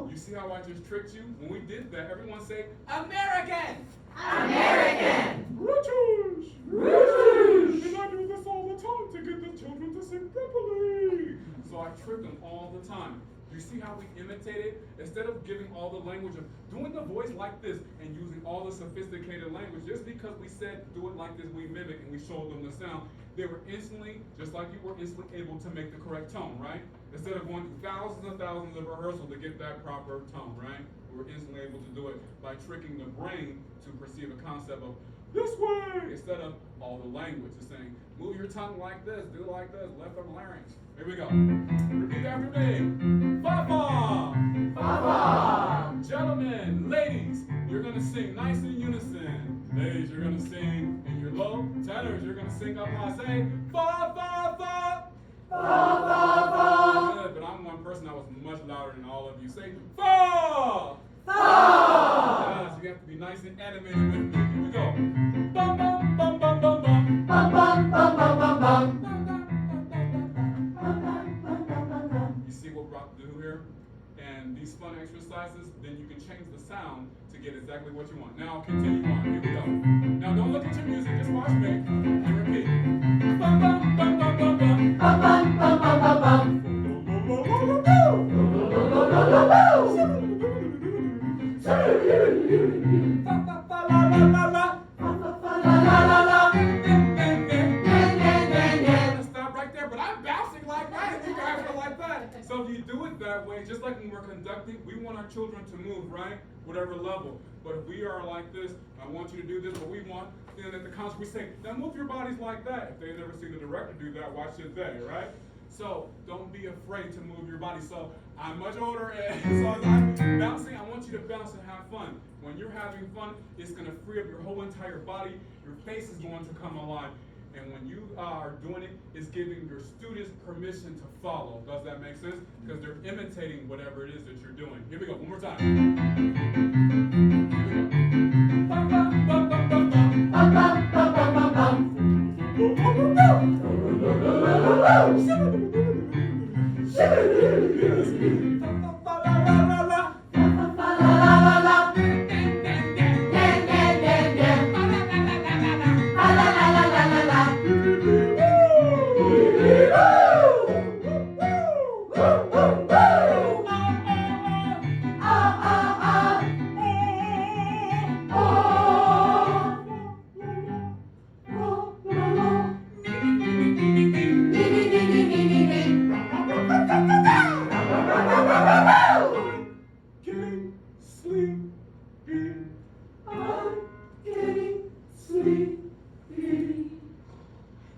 You see how I just tricked you? When we did that, everyone say, American! American! British! British! And I do this all the time to get the children to sing properly. So I trick them all the time. You see how we imitate it? Instead of giving all the language of doing the voice like this and using all the sophisticated language, just because we said do it like this, we mimic and we showed them the sound, they were instantly, just like you were instantly able to make the correct tone, right? Instead of going through thousands and thousands of rehearsal to get that proper tone, right? We were instantly able to do it by tricking the brain to perceive a concept of this way, instead of all the language. It's saying, move your tongue like this, do it like this, left upper larynx. Here we go. Repeat after me. Papa! Papa! Gentlemen, ladies, you're gonna sing nice in unison. Ladies, you're gonna sing in your low. Tenors, you're gonna sing up high. Say, fa, fa, fa. Fa, fa, fa. Good, but I'm one person that was much louder than all of you. Say, fa! Fa! Yes, you have to be nice and animated with me. Here we go. Bum, bum, bum, bum, bum, bum. Bum, bum, bum, bum, bum, bum. You see what we're about to do here? And these fun exercises, then you can change the sound to get exactly what you want. Now continue on. Here we go. Now don't look at your music, just watch me and repeat. Bum, bum, bum, bum, bum, bum. Bum, bum, bum, bum, bum, bum. Stop right there, but I'm bouncing like that, and you guys are like that. So if you do it that way, just like when we're conducting, we want our children to move, right? Whatever level. But if we are like this, I want you to do this, but we want, then at the concert we say, now move your bodies like that. If they've never seen the director do that, why should they, right? So don't be afraid to move your body. So I'm much older, and so as I'm bouncing, I want you to bounce and have fun. When you're having fun, it's going to free up your whole entire body. Your face is going to come alive. And when you are doing it, it's giving your students permission to follow. Does that make sense? Because they're imitating whatever it is that you're doing. Here we go, one more time. Here we go. Bum, bum, bum, bum, bum, bum. Bum, bum, bum, bum, bum, bum.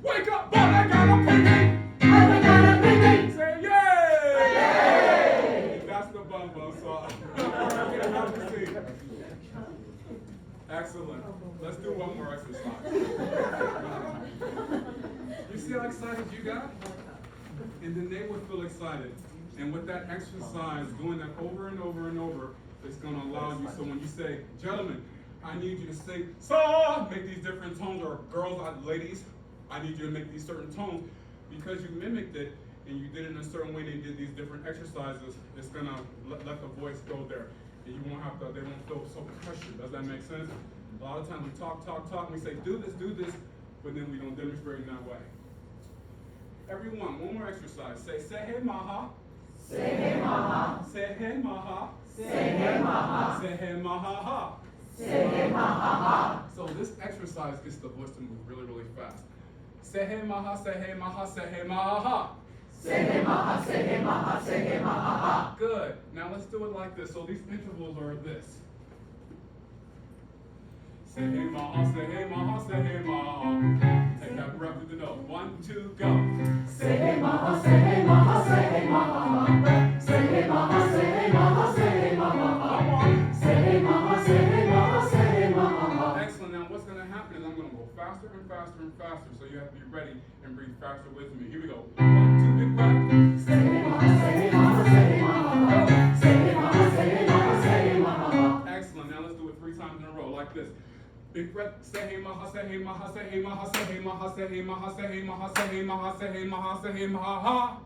Wake up, boy, I got a pee-pee. I got a pee-pee. Say yay! Yay! That's the Bum Bum song. Have a seat. Excellent. Let's do one more exercise. You see how excited you got? And then they would feel excited. And with that exercise, doing that over and over and over, it's going to allow you. So when you say, gentlemen, I need you to sing, so make these different tones, or girls, ladies, I need you to make these certain tones, because you mimicked it, and you did it in a certain way, and you did these different exercises, it's gonna let the voice go there. And you won't have to, they won't feel so pressured. Does that make sense? A lot of times we talk, and we say, do this, but then we don't demonstrate in that way. Everyone, one more exercise. Say hey maha. Say hey maha. Say hey maha. Say hey maha. Say hey maha ha. Say hey maha ha. So this exercise gets the voice to move really, really fast. Say hey maha, say hey maha, say hey maha ha. Say hey maha, say hey maha, say hey maha ha. Good. Now let's do it like this. So these intervals are this. Say hey maha, say hey maha, say hey maha. Take that breath through the nose. 1, 2, go. Say hey maha, say hey maha, say hey maha. Say hey maha, say hey maha, say hey maha. Say hey maha, say hey maha, say hey maha. Excellent. Now what's going to happen is I'm going to go faster and faster and faster. So you have to be ready and breathe faster with me. Here we go. 1, 2, big breath. Say hey maha, say hey maha, say hey maha. Say hey maha, say hey maha, say hey maha. Excellent. Now let's do it 3 times in a row like this. Big breath. Say hey maha, say hey maha, say hey maha, say hey maha, say hey maha, say hey maha, say hey maha, say hey maha, say hey maha ha.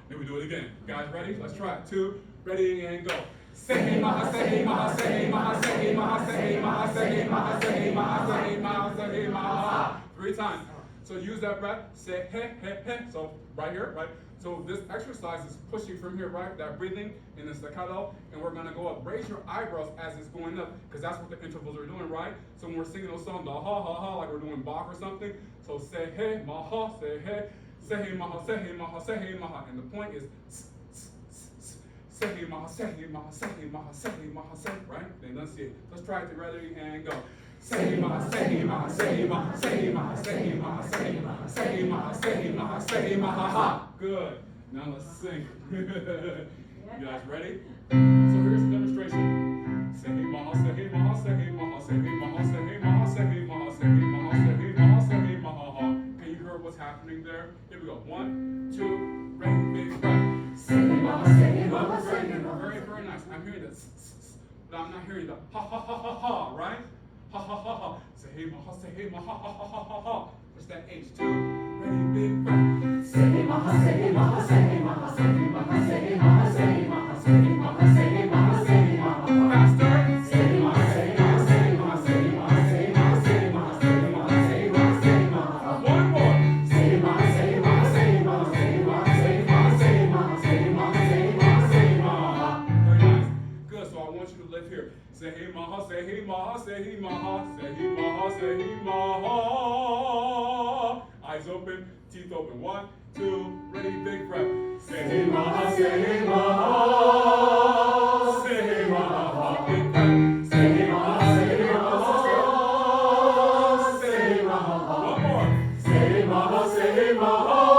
Then we do it again. Guys, ready? Let's try it. 2, ready, and go. Say hey maha, say hey maha, say hey maha, say hey maha, say hey maha, say hey maha, say hey maha, say hey maha, say hey maha. 3 times. So use that breath. Say hey, hey, hey. So right here, right? So this exercise is pushing from here, right? That breathing in the staccato, and we're gonna go up. Raise your eyebrows as it's going up, because that's what the intervals are doing, right? So when we're singing those songs, the ha ha ha, like we're doing Bach or something. So say hey maha, say hey maha, say hey maha, say hey maha. And the point is say hey maha, say hey maha, say hey maha, say hey maha, say, right? Then enunciate. Let's try it together and go. Say hey maha, say hey maha, say hey maha, say hey maha, say hey maha, say hey maha, say hey maha, say hey maha, say hey maha ha. Good. Now let's sing. You guys ready? So here's the demonstration. Say hey maha, say hey maha, say hey maha, say hey maha, say hey maha, say hey maha, say hey maha, say hey maha, say hey maha ha. Can you hear what's happening there? Here we go. 1, 2, ready, big breath. Say hey maha, say hey maha, say hey maha. Very, very nice. I'm hearing this, but I'm not hearing the ha ha ha ha ha, right? Ha ha ha ha. Say hey maha, say hey maha, ha ha ha ha ha. What's that H? 2, ready, big breath. Say hey maha, say hey maha, say hey maha, say hey maha, say hey maha, say hey maha, say hey maha, say hey maha, say hey maha. Faster. Say hey maha, say hey maha, say hey maha, say hey maha, say hey maha, say hey maha, say hey maha, say hey maha, say hey maha. One more. Say hey maha, say hey maha, say hey maha, say hey maha, say hey maha, say hey maha, say hey maha, say hey maha, say hey maha. Very nice. Good. So I want you to live here. Say hey maha, say hey maha, say hey maha, say hey maha, say hey maha. Eyes open, teeth open. 1, 2, ready, big breath. Say hey maha, say hey maha, say hey maha, big breath. Say hey maha, say hey maha, say hey maha. One more. Say hey maha, say hey maha,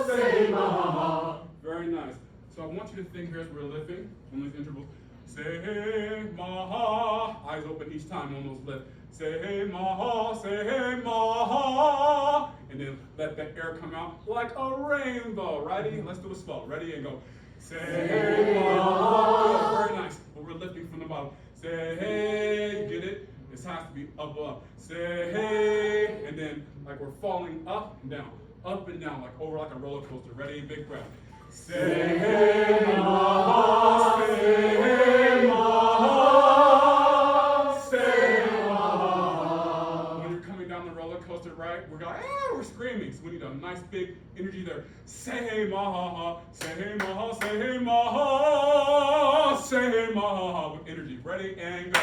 say hey maha. Very nice. So I want you to think here as we're lifting on these intervals. Say hey maha, eyes open each time on those lifts. Say hey maha, say hey maha, and then let that air come out like a rainbow. Ready? Let's do it slow. Ready and go. Say hey maha. Very nice. But we're lifting from the bottom. Say hey, get it? This has to be up, up. Say hey, and then like we're falling up and down, like over like a roller coaster. Ready? Big breath. Say hey maha, say hey maha, say maha. When you're coming down the roller coaster, right, we're going, we're screaming. So we need a nice big energy there. Say hey maha, say hey maha, say hey maha, say hey maha with energy. Ready and go.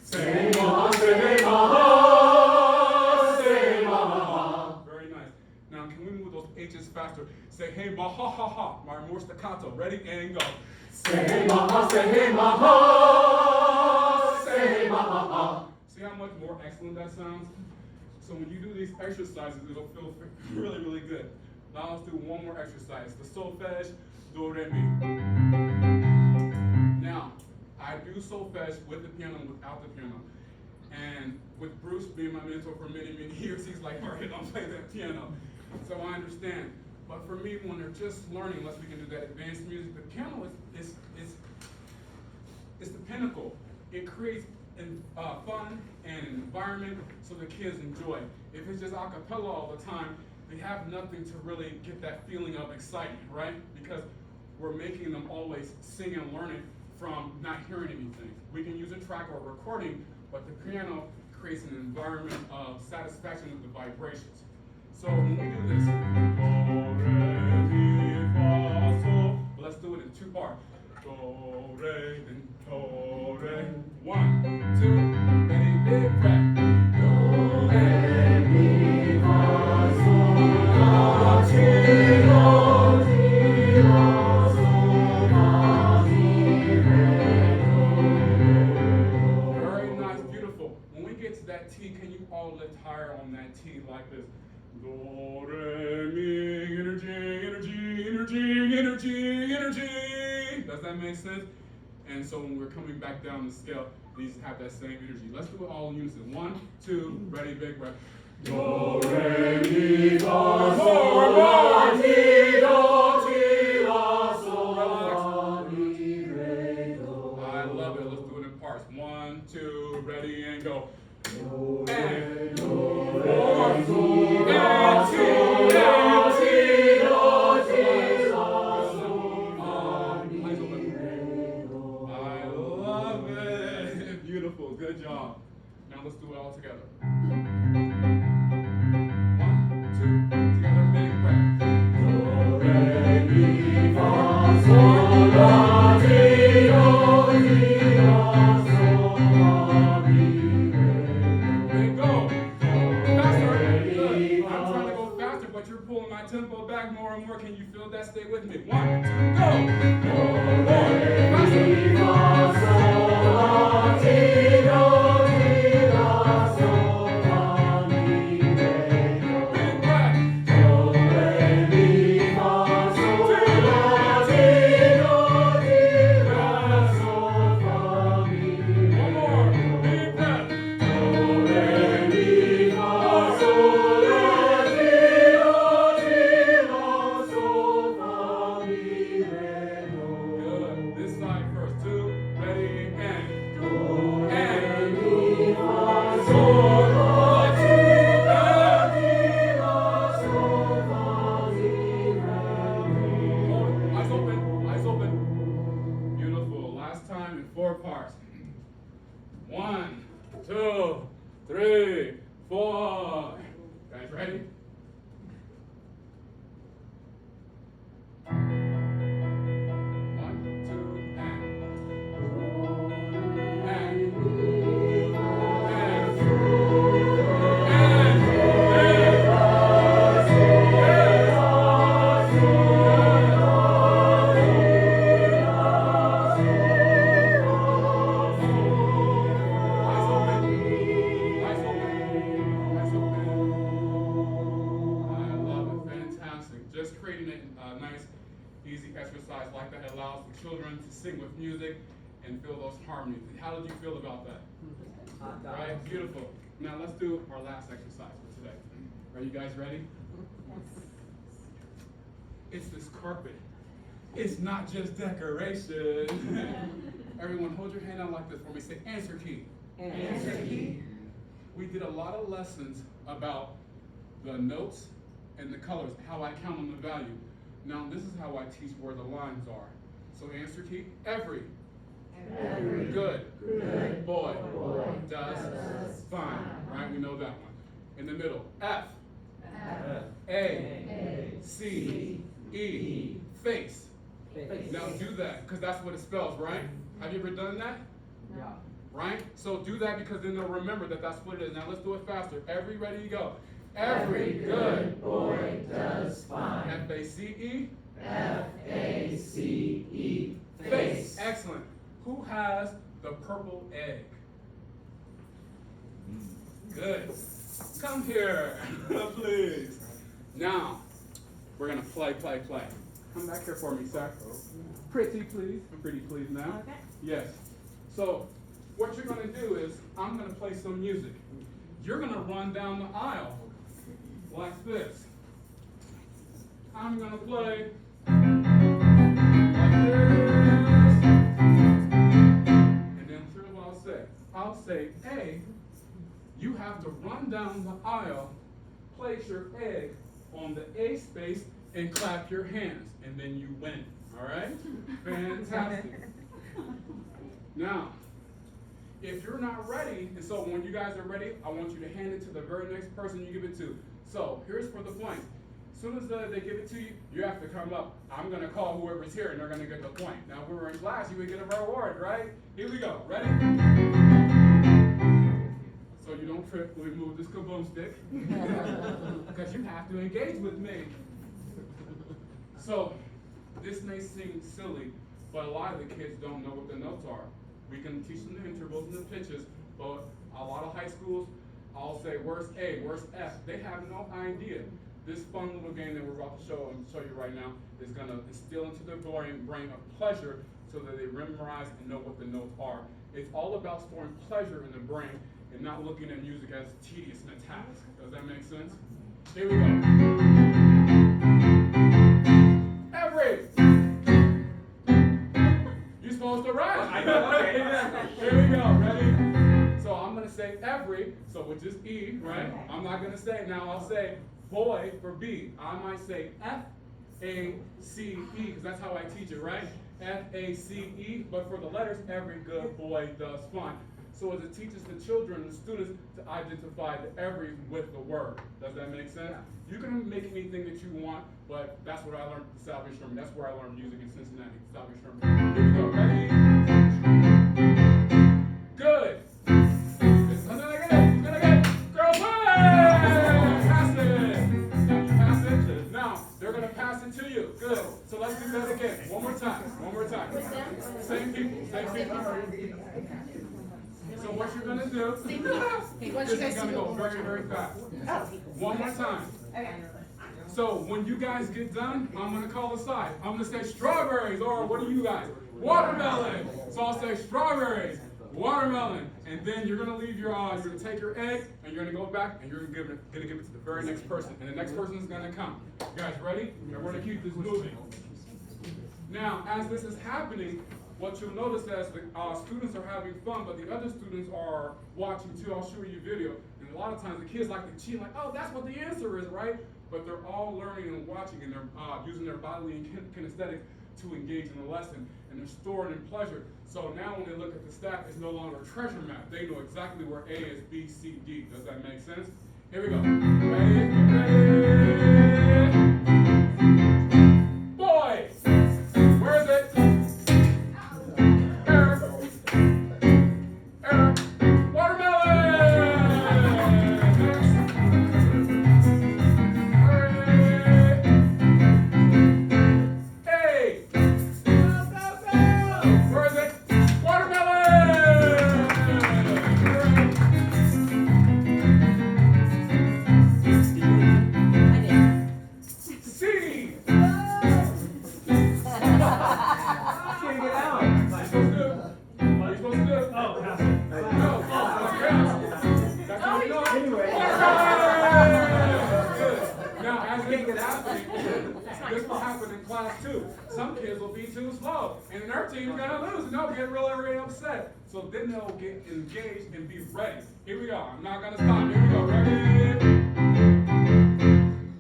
Say hey maha, say hey maha, say hey maha. Very nice. Now can we move those H's faster? Say hey maha ha ha, more staccato. Ready and go. Say hey maha, say hey maha, say hey maha ha. See how much more excellent that sounds? So when you do these exercises, it'll feel really, really good. Now let's do one more exercise. The solfege, do re mi. Now, I do solfege with the piano and without the piano. And with Bruce being my mentor for many, many years, he's like, all right, I'll play that piano. So I understand. But for me, when they're just learning, unless we can do that advanced music, the piano is the pinnacle. It creates fun and an environment so the kids enjoy. If it's just a cappella all the time, they have nothing to really get that feeling of excitement, right? Because we're making them always sing and learn it from not hearing anything. We can use a track or a recording, but the piano creates an environment of satisfaction with the vibrations. So when we do this, do, re, mi, fa, sol, let's do it in 2 parts. Do, re, then do, re. 1, 2, ready, big breath. Do, re, mi, fa, sol, la, ti, do, ti, la, sol, la, ti, re, do. Very nice, beautiful. When we get to that T, can you all lift higher on that T like this? Do, re, mi, energy, energy, energy, energy, energy. Does that make sense? And so when we're coming back down the scale, these have that same energy. Let's do it all in unison. 1, 2, ready, big breath. Do, re, mi, fa, sol, la, ti, do, ti, la, sol, la, ti, re, do. I love it. Let's do it in parts. 1, 2, ready, and go. Do, re, do, re, do, re, ti, re, ti, do, ti, la, sol, la, ti, re, do. I love it. Beautiful. Good job. Now let's do it all together. 1, 2, together, big breath. Do, re, mi, fa, sol, la, ti, do, ti, la, sol, la, ti, re, do. Then go. Faster. Good. I'm trying to go faster, but you're pulling my tempo back more and more. Can you feel that? Stay with me. 1, 2, go. Do, re, mi, fa, sol, la, ti, do, ti, la, sol, la, mi, re, do. Big breath. Do, re, mi, fa, sol, la, ti, do, ti, la, sol, la, mi, re, do. One more. Big breath. Do, re, mi, fa, sol, la, ti, do, ti, la, sol, la, mi, re, do. Good. This side first. 2, ready, and. Do, re, mi, fa, sol, la, ti, do, ti, la, sol, la, ti, re, do. Hold it. Eyes open. Eyes open. Beautiful. Last time in 4 parts. 1, 2, 3, 4. Guys ready? One, two, and. Eyes open. Eyes open. Eyes open. I love it. Fantastic. Just creating a nice, easy exercise like that allows the children to sing with music and feel those harmonies. How did you feel about that? Right? Beautiful. Now let's do our last exercise for today. Are you guys ready? It's this carpet. It's not just decoration. Everyone, hold your hand out like this for me. Say answer key. Answer key. We did a lot of lessons about the notes and the colors, how I count on the value. Now this is how I teach where the lines are. So answer key, every good boy does fine. Right? We know that one. In the middle, F, A, C, E, face. Now do that, because that's what it spells, right? Have you ever done that? Yeah. Right? So do that because then they'll remember that that's what it is. Now let's do it faster. Every, ready, go. Every good boy does fine. F-A-C-E? F-A-C-E. Face. Excellent. Who has the purple egg? Good. Come here, please. Now, we're going to play. Come back here for me, sir. Pretty, please. Pretty, please now. Okay. Yes. So, what you're going to do is, I'm going to play some music. You're going to run down the aisle like this. I'm going to play like this. And then here's what I'll say. I'll say, A, you have to run down the aisle, place your egg on the A space and clap your hands, and then you win. All right? Fantastic. Now, if you're not ready, and so when you guys are ready, I want you to hand it to the very next person you give it to. So here's for the points. As soon as they give it to you, you have to come up. I'm going to call whoever's here, and they're going to get the point. Now, if we were in class, you would get a reward, right? Here we go. Ready? So you don't trip when we move this kaboom stick, because you have to engage with me. So this may seem silly, but a lot of the kids don't know what the notes are. We can teach them the intervals and the pitches, but a lot of high schools, I'll say, where's A, where's F? They have no idea. This fun little game that we're about to show you right now is going to instill into their brain a pleasure so that they memorize and know what the notes are. It's all about storing pleasure in the brain and not looking at music as tedious and a task. Does that make sense? Here we go. Every. You're supposed to rhyme. I know. Okay. Here we go. Ready? So I'm going to say every, so which is E, right? I'm not going to say, now I'll say boy for B. I might say F-A-C-E, because that's how I teach it, right? F-A-C-E, but for the letters, every good boy does fine. So as it teaches the children, the students, to identify the every with the word. Does that make sense? You can make anything that you want, but that's what I learned at Salvation Army. That's where I learned music in Cincinnati, Salvation Army. Here we go. Ready? Good. It's gonna get. Girls, pass it. Now you pass it. Now they're gonna pass it to you. Good. So let's do that again. One more time. Same people. So what you're gonna do is gonna go very, very fast. One more time. So when you guys get done, I'm gonna call aside. I'm gonna say strawberries, or what are you guys? Watermelon. So I'll say strawberries, watermelon, and then you're gonna leave your you're gonna take your egg and you're gonna go back and you're gonna give it to the very next person, and the next person is gonna come. You guys ready? And we're gonna keep this moving. Now, as this is happening, what you'll notice is the students are having fun, but the other students are watching too. I'll show you a video. And a lot of times the kids like to cheat, like, oh, that's what the answer is, right? But they're all learning and watching, and they're using their bodily and kinesthetics to engage in the lesson, and they're storing in pleasure. So now when they look at the stack, it's no longer a treasure map. They know exactly where A is, B, C, D. Does that make sense? Here we go. Ready? Boy! Where is it? This will happen in class too. Some kids will be too slow, and then their team's gonna lose, and they'll get really, really upset. So then they'll get engaged and be ready. Here we go. I'm not gonna stop. Here we go. Ready?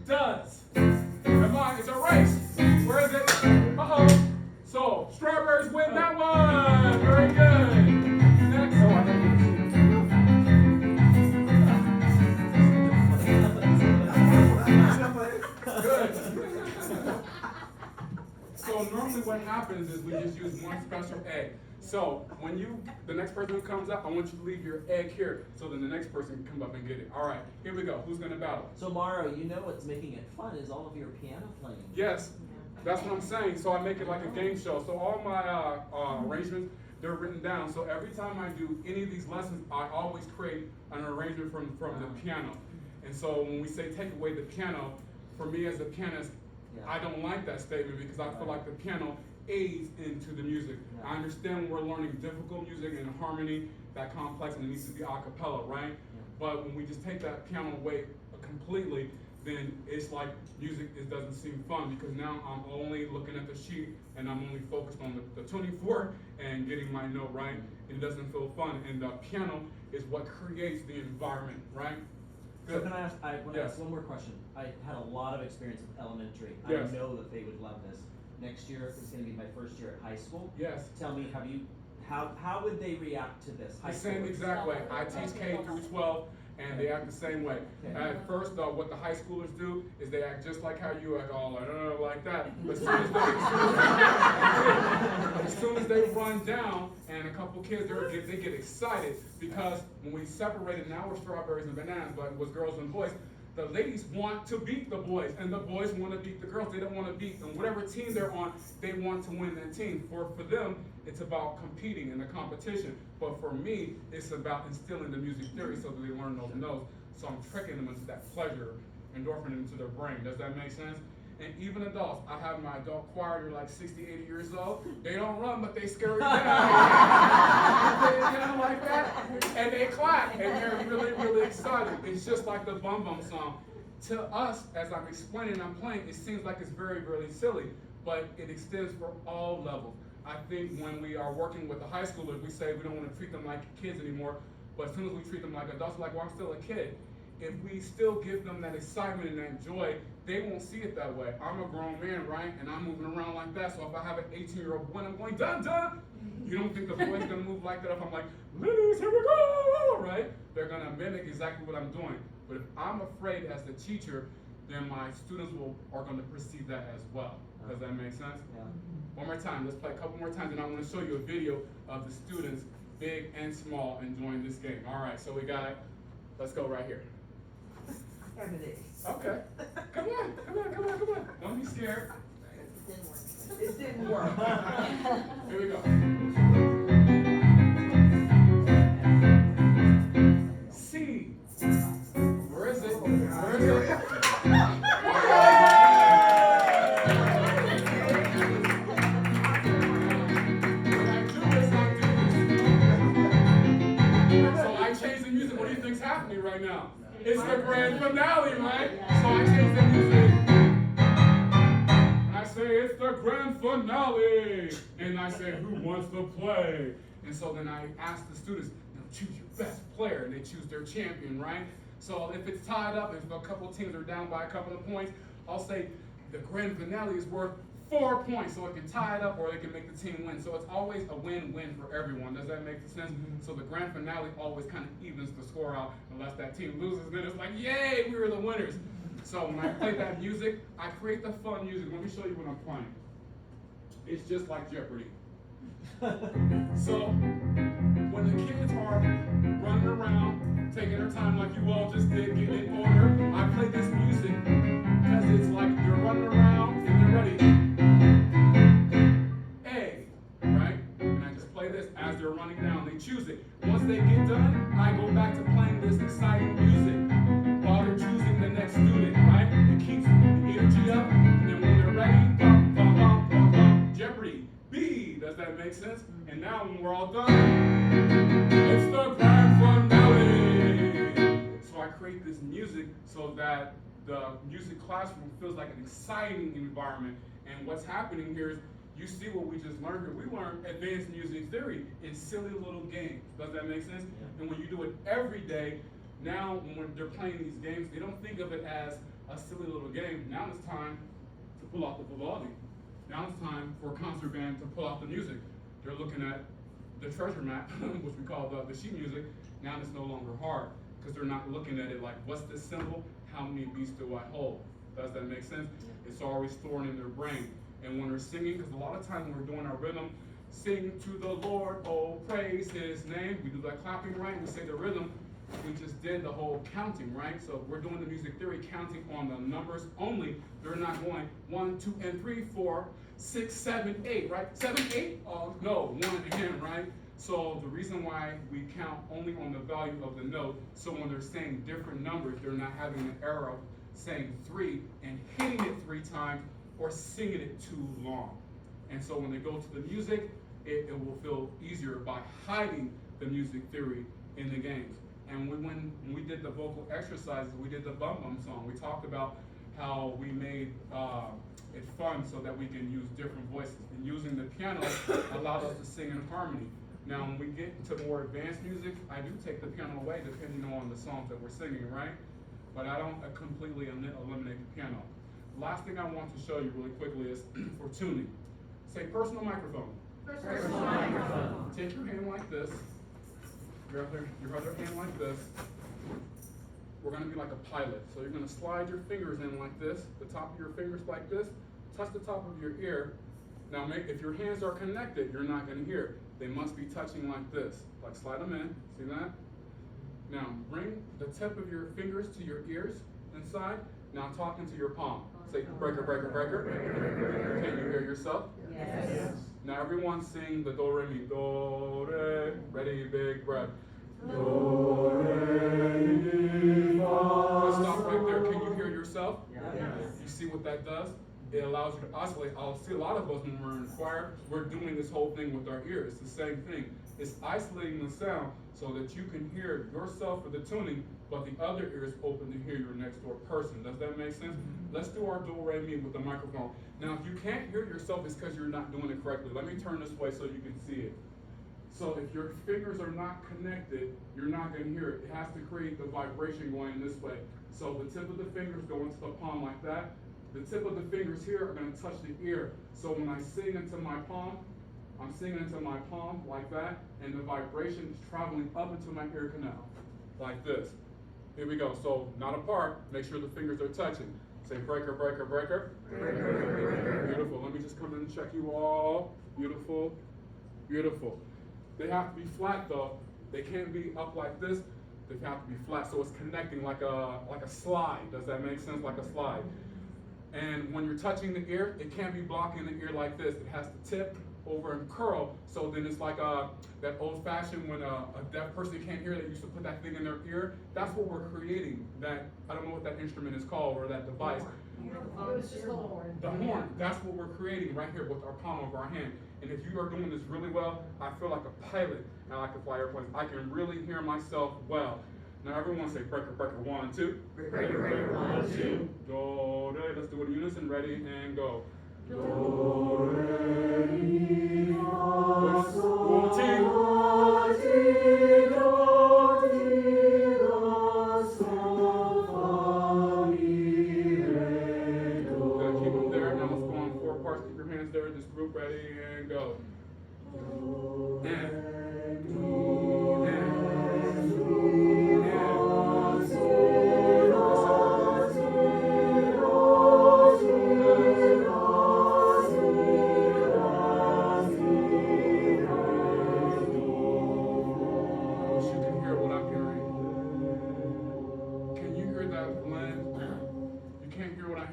Does. Come on, it's a race. Where is it? Uh-oh. So strawberries win that one. Very good. Next one. Good. So normally what happens is we just use one special egg. So when the next person who comes up, I want you to leave your egg here so then the next person can come up and get it. All right, here we go. Who's gonna battle? So Mauro, you know what's making it fun is all of your piano playing. Yes, that's what I'm saying. So I make it like a game show. So all my arrangements, they're written down. So every time I do any of these lessons, I always create an arrangement from the piano. And so when we say take away the piano, for me as a pianist, I don't like that statement because I feel like the piano aids into the music. I understand we're learning difficult music and harmony, that complex, and it needs to be a cappella, right? But when we just take that piano away completely, then it's like music doesn't seem fun because now I'm only looking at the sheet and I'm only focused on the tuning fork and getting my note right. It doesn't feel fun, and the piano is what creates the environment, right? So can I ask, I want to Yes. ask one more question. I had a lot of experience with elementary. Yes. I know that they would love this. Next year is going to be my first year at high school. Yes. Tell me, how would they react to this? High The same schoolers? exact way. I teach K through 12, and they act the same way. Okay. At first, what the high schoolers do is they act just like how you act, all like that. But as soon as they run down, and a couple kids, they get excited because when we separated, now we're strawberries and bananas, but it was girls and boys. The ladies want to beat the boys, and the boys want to beat the girls. They don't want to beat them. Whatever team they're on, they want to win that team. For them, it's about competing in the competition. But for me, it's about instilling the music theory so that they learn those notes. So I'm tricking them into that pleasure, endorphin into their brain. Does that make sense? And even adults, I have my adult choir, they're like 60, 80 years old. They don't run, but they scare you down. They down like that, and they clap, and they're really, really excited. It's just like the Bum Bum song. To us, as I'm explaining and I'm playing, it seems like it's very, really silly, but it extends for all levels. I think when we are working with the high schoolers, we say we don't want to treat them like kids anymore, but as soon as we treat them like adults, like, well, I'm still a kid. If we still give them that excitement and that joy, they won't see it that way. I'm a grown man, right? And I'm moving around like that. So if I have an 18-year-old boy and I'm going, dun, dun, you don't think the boy's gonna move like that if I'm like, ladies, here we go, right? They're gonna mimic exactly what I'm doing. But if I'm afraid as the teacher, then my students are gonna perceive that as well. Does that make sense? Yeah. One more time, let's play a couple more times, and I wanna show you a video of the students, big and small, enjoying this game. All right, so we got, let's go right here. Okay. Come on. Don't be scared. It didn't work. Here we go. C. Where is it? Where is it? So I changed the music. What do you think's happening right now? It's the grand finale, right? So I changed the music. And I say, it's the grand finale. And I say, who wants to play? And so then I ask the students, now choose your best player. And they choose their champion, right? So if it's tied up, if a couple teams are down by a couple of points, I'll say the grand finale is worth 4 points, so it can tie it up or it can make the team win. So it's always a win-win for everyone. Does that make sense? Mm-hmm. So the grand finale always kind of evens the score out, unless that team loses, then it's like, yay, we were the winners. So when I play that music, I create the fun music. Let me show you what I'm playing. It's just like Jeopardy. So when the kids are running around, taking their time like you all just did, getting in order, I play this music because it's like you're running around and they're ready. Right? And I just play this as they're running down. They choose it. Once they get done, I go back to playing this exciting music while they're choosing the next student, right? It keeps the energy up, and then when they're ready, bum, bum, bum, bum, bum, Jeopardy. B. Does that make sense? And now when we're all done, it's the grand finale. So I create this music so that the music classroom feels like an exciting environment. And what's happening here is, you see what we just learned here. We learned advanced music theory in silly little games. Does that make sense? Yeah. And when you do it every day, now when they're playing these games, they don't think of it as a silly little game. Now it's time to pull out the Vivaldi. Now it's time for a concert band to pull out the music. They're looking at the treasure map, which we call the sheet music. Now it's no longer hard because they're not looking at it like, what's this symbol? How many beats do I hold? Does that make sense? Yeah. It's already stored in their brain. And when they're singing, because a lot of times when we're doing our rhythm, sing to the Lord, oh, praise his name. We do that clapping, right? We say the rhythm. We just did the whole counting, right? So we're doing the music theory counting on the numbers only. They're not going 1, 2, and 3, 4, 6, 7, 8, right? 7, 8? Oh, no, 1 again, right? So the reason why we count only on the value of the note, so when they're saying different numbers, they're not having an error of saying 3 and hitting it 3 times, or singing it too long. And so when they go to the music, it will feel easier by hiding the music theory in the games. And when we did the vocal exercises, we did the Bum Bum song. We talked about how we made it fun so that we can use different voices. And using the piano allowed us to sing in harmony. Now when we get to more advanced music, I do take the piano away depending on the songs that we're singing, right? but I don't completely eliminate the piano. Last thing I want to show you really quickly is for tuning. Say personal microphone. Personal microphone. Take your hand like this, your other hand like this. We're gonna be like a pilot. So you're gonna slide your fingers in like this, the top of your fingers like this, touch the top of your ear. Now if your hands are connected, you're not gonna hear. They must be touching like this. Like slide them in, see that? Now bring the tip of your fingers to your ears inside. Now talk into your palm. Say breaker, breaker, breaker. Can you hear yourself? Yes. Now everyone sing the do, re, mi, do, re. Ready, big breath. Do, re, mi, fa. Let's stop right there. Can you hear yourself? Yes. You see what that does? It allows you to oscillate. I'll see a lot of us when we're in choir, we're doing this whole thing with our ears. It's the same thing. It's isolating the sound so that you can hear yourself for the tuning, but the other ear is open to hear your next door person. Does that make sense? Let's do our do, re, mi with the microphone. Now, if you can't hear yourself, it's because you're not doing it correctly. Let me turn this way so you can see it. So if your fingers are not connected, you're not going to hear it. It has to create the vibration going this way. So the tip of the fingers go into the palm like that. The tip of the fingers here are going to touch the ear. So when I sing into my palm, I'm singing into my palm like that, and the vibration is traveling up into my ear canal, like this. Here we go. So not apart. Make sure the fingers are touching. Say breaker, breaker, breaker. Beautiful. Let me just come in and check you all. Beautiful. Beautiful. They have to be flat though. They can't be up like this. They have to be flat, so it's connecting like a slide. Does that make sense? Like a slide. And when you're touching the ear, it can't be blocking the ear like this. It has to tip over and curl, so then it's like that old-fashioned when a deaf person can't hear, they used to put that thing in their ear. That's what we're creating. That, I don't know what that instrument is called or that device. It's just the horn. The horn, that's what we're creating right here with our palm of our hand. And if you are doing this really well, I feel like a pilot and I can fly airplanes. I can really hear myself well. Now everyone say breaker, breaker, 1, 2. Breaker, breaker, 1, 2. Do, re. Let's do it in unison. Ready and go. Do, re, mi, fa, sol, One, two. la, ti, do, ti, do, sol, fa, mi, re, do. Good, keep them there. Now let's go on 4 parts. Keep your hands there. This group ready and go. And.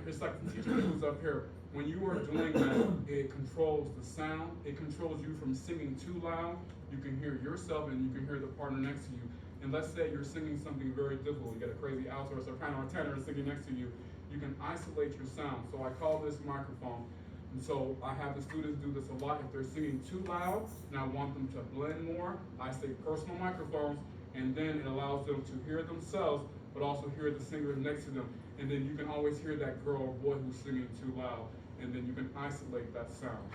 It's like the teacher who's up here. When you are doing that, it controls the sound. It controls you from singing too loud. You can hear yourself and you can hear the partner next to you. And let's say you're singing something very difficult. You get a crazy alto or soprano or tenor singing next to you. You can isolate your sound. So I call this microphone. And so I have the students do this a lot. If they're singing too loud and I want them to blend more, I say personal microphones, and then it allows them to hear themselves, but also hear the singer next to them. And then you can always hear that girl or boy who's singing too loud, and then you can isolate that sound.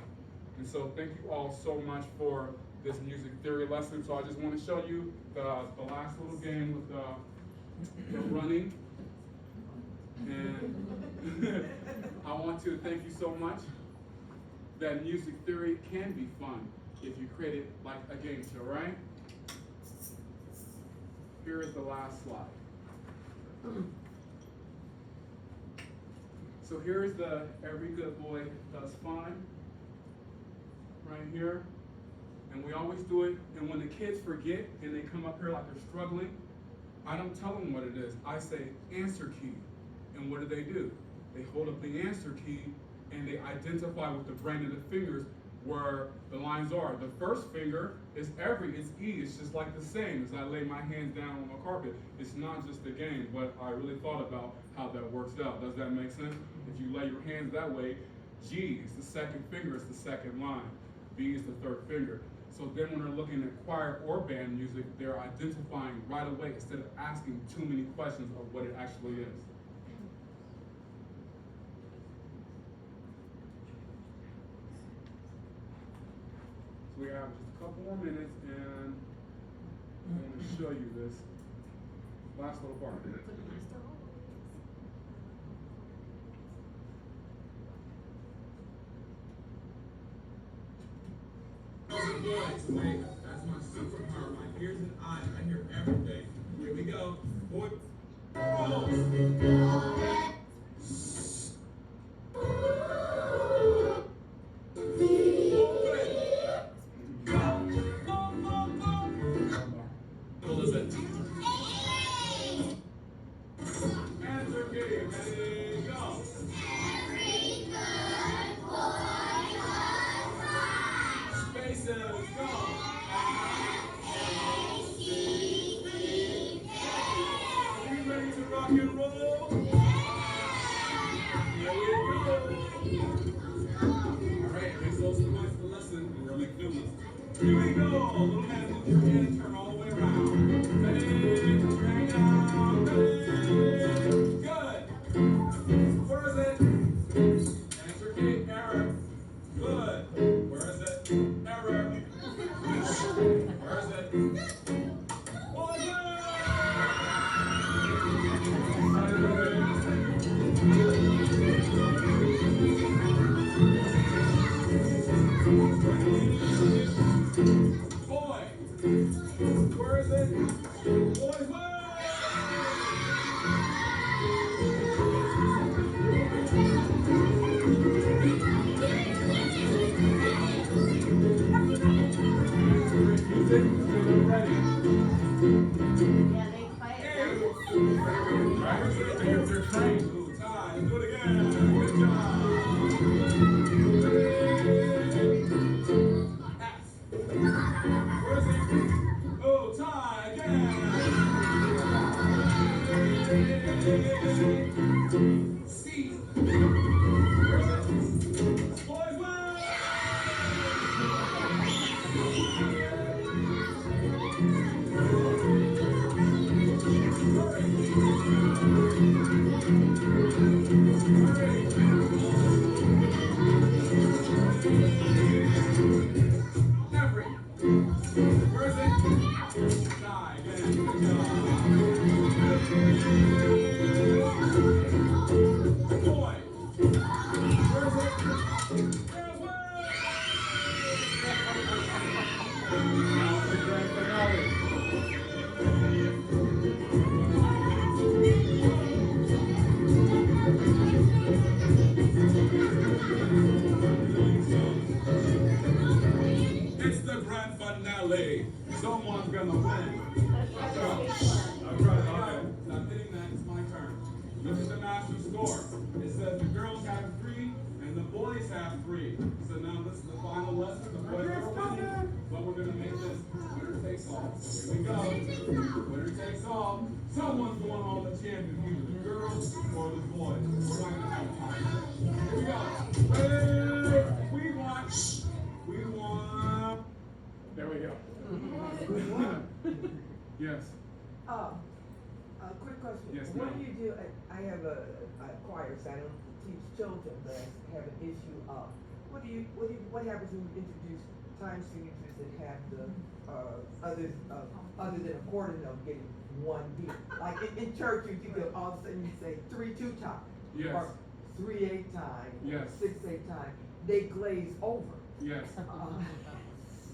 And so thank you all so much for this music theory lesson. So I just want to show you the last little game with the running. And I want to thank you so much. That music theory can be fun if you create it like a game show, right? Here is the last slide. So here's the every good boy does fine, right here. And we always do it, and when the kids forget and they come up here like they're struggling, I don't tell them what it is. I say answer key. And what do? They hold up the answer key and they identify with the brain of the fingers where the lines are. The first finger is it's E. It's just like the same as I lay my hands down on the carpet. It's not just a game, but I really thought about how that works out. Does that make sense? If you lay your hands that way, G is the second finger, it's the second line. B is the third finger. So then when they're looking at choir or band music, they're identifying right away instead of asking too many questions of what it actually is. So we have just a couple more minutes, and I want to show you this last little part. voice. Wait, that's my superpower. My ears and eyes. I hear everything. Here we go. Boy. What is it? Answer game. Ready, go. Spaces, go. Are you ready to rock and roll? Here we go. Alright, makes those points to listen, and we're like doing this. Here we go. Little hand, move your hand, turn all the way around. Ready, hang out, ready. Good. Where is it? Answer key, error. Good. Where is it? Error. Where is it? Boy. Where is it? Boys, where? Ready? Yeah, they fight. They're trained. Ooh, time. Do it again. Good job. Pass. Where is it? Oh, tie again. C. Where is it? Boys, where? Every. Where is it? Die again. Good job. Boy. Where is it? Girls, where? Now for the grand finale. It's the grand finale. Someone's gonna win. I'll try it. Now hitting that, it's my turn. Look at the master score. It says the girls have 3 and the boys have 3. So now this is the final lesson. The boys are winning, but we're gonna make this winner takes all. Here we go. Winner takes all. Someone's going on the champion, either the girls or the boys. We're not gonna have time. Here we go. We won. We won. There we go. Yes. A quick question. Yes, What ma'am. do you do, I have a choir, so I don't teach children, but I have an issue of, what happens when you introduce time signatures that have the, other than a quarter note getting 1 beat? Like in church, you could all of a sudden you say 3/2 time. Yes. Or 3/8 time. Yes. 6/8 time. They glaze over. Yes.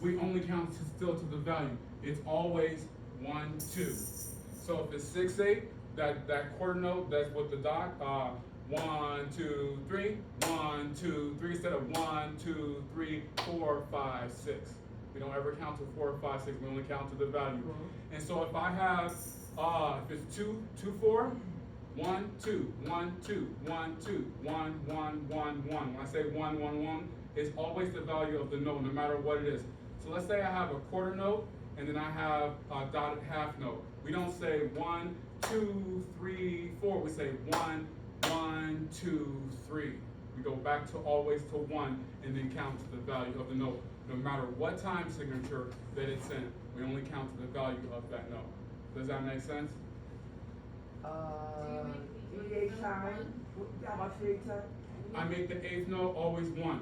We only count still to the value. It's always 1, 2. So if it's 6/8, that quarter note, that's what the dot, 1, 2, 3, 1, 2, 3, instead of 1, 2, 3, 4, 5, 6. We don't ever count to 4, 5, 6. We only count to the value. And so if I have, if it's 2, 2, 4, 1, 2, 1, 2, 1, 2, 1, 1, 1, 1. When I say 1, 1, 1, it's always the value of the note, no matter what it is. So let's say I have a quarter note, and then I have a dotted half note. We don't say 1, 2, 3, 4. We say 1, 1, 2, 3. We go back to always to 1, and then count to the value of the note. No matter what time signature that it's in, we only count to the value of that note. Does that make sense? 3/8 time? How about 3/8 time? I make the 8th note always 1.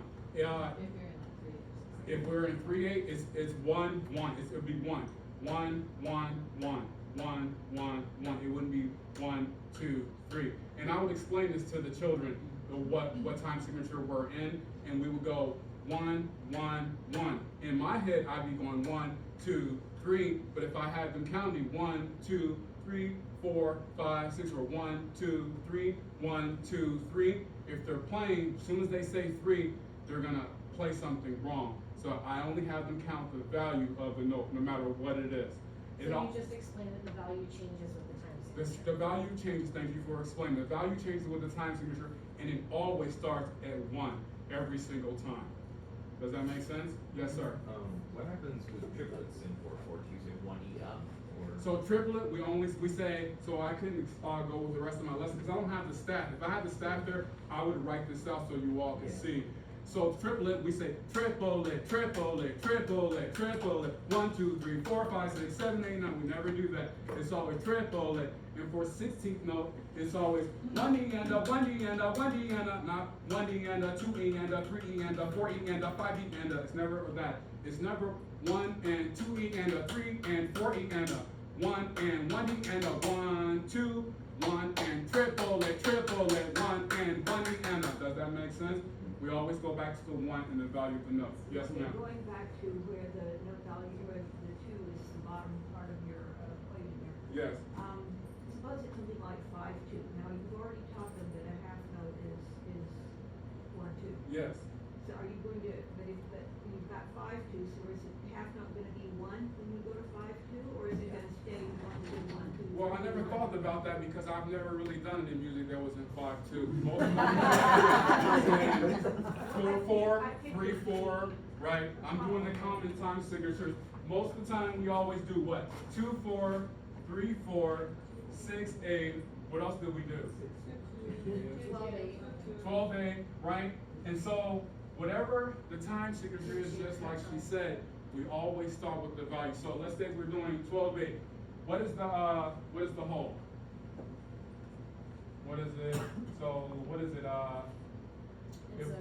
If we're in 3/8, it's 1, 1. It would be 1. 1, 1, 1. 1, 1, 1. It wouldn't be 1, 2, 3. And I would explain this to the children, what time signature we're in, and we would go 1, 1, 1. In my my head, I'd be going 1, 2, 3, but if I had them counting 1, 2, 3, 4, 5, 6, or 1, 2, 3, 1, 2, 3, if they're playing, as soon as they say 3, they're gonna play something wrong. So I only have them count the value of the note, no matter what it is. So you just explained that the value changes with the time signature. The value changes, thank you for explaining. The value changes with the time signature, and it always starts at 1 every single time. Does that make sense? Yes, sir. What happens with triplets in 4/4? Do you say 1 up or? So triplet, we say, so I couldn't go with the rest of my lesson because I don't have the staff. If I had the staff there, I would write this out so you all can see. So triplet, we say triplet, triplet, triplet, triplet. 1, 2, 3, 4, 5, 6, 7, 8, 9. We never do that. It's always triplet. And for 16th note, it's always 1 E and a 1 E and a 1 E and a, not 1 E and a 2 E and a 3 E and a 4 E and a 5 E and a. It's never that. It's never 1 and 2 E and a 3 and 4 E and a 1 and 1 E and a 1, 2, 1 and triplet, triplet, 1 and 1 E and a. Does that make sense? We always go back to the 1 and the value of the notes. Yes, ma'am. Going back to where the note value, where the 2 is the bottom part of your equation there. Yes. Suppose it's something like 5/2. Now you've already taught them that a half note is 1/2. Yes. So are you going to? But you've got 5/2. So is it half note going to be 1 when you go to 5/2, or is it going to stay 1 2 1 2? Well, I never thought about that because I've never really done it in music that was in 5/2. Most of my 4/4, 3/4, right? I'm doing the common time signatures. Most of the time, we always do what? 2/4, 3/4, 6/8. What else did we do? 12/8, right? And so, whatever the time signature is, just like she said, we always start with the value. So let's say we're doing 12/8. What is the whole? What is it? So what is it? It's a,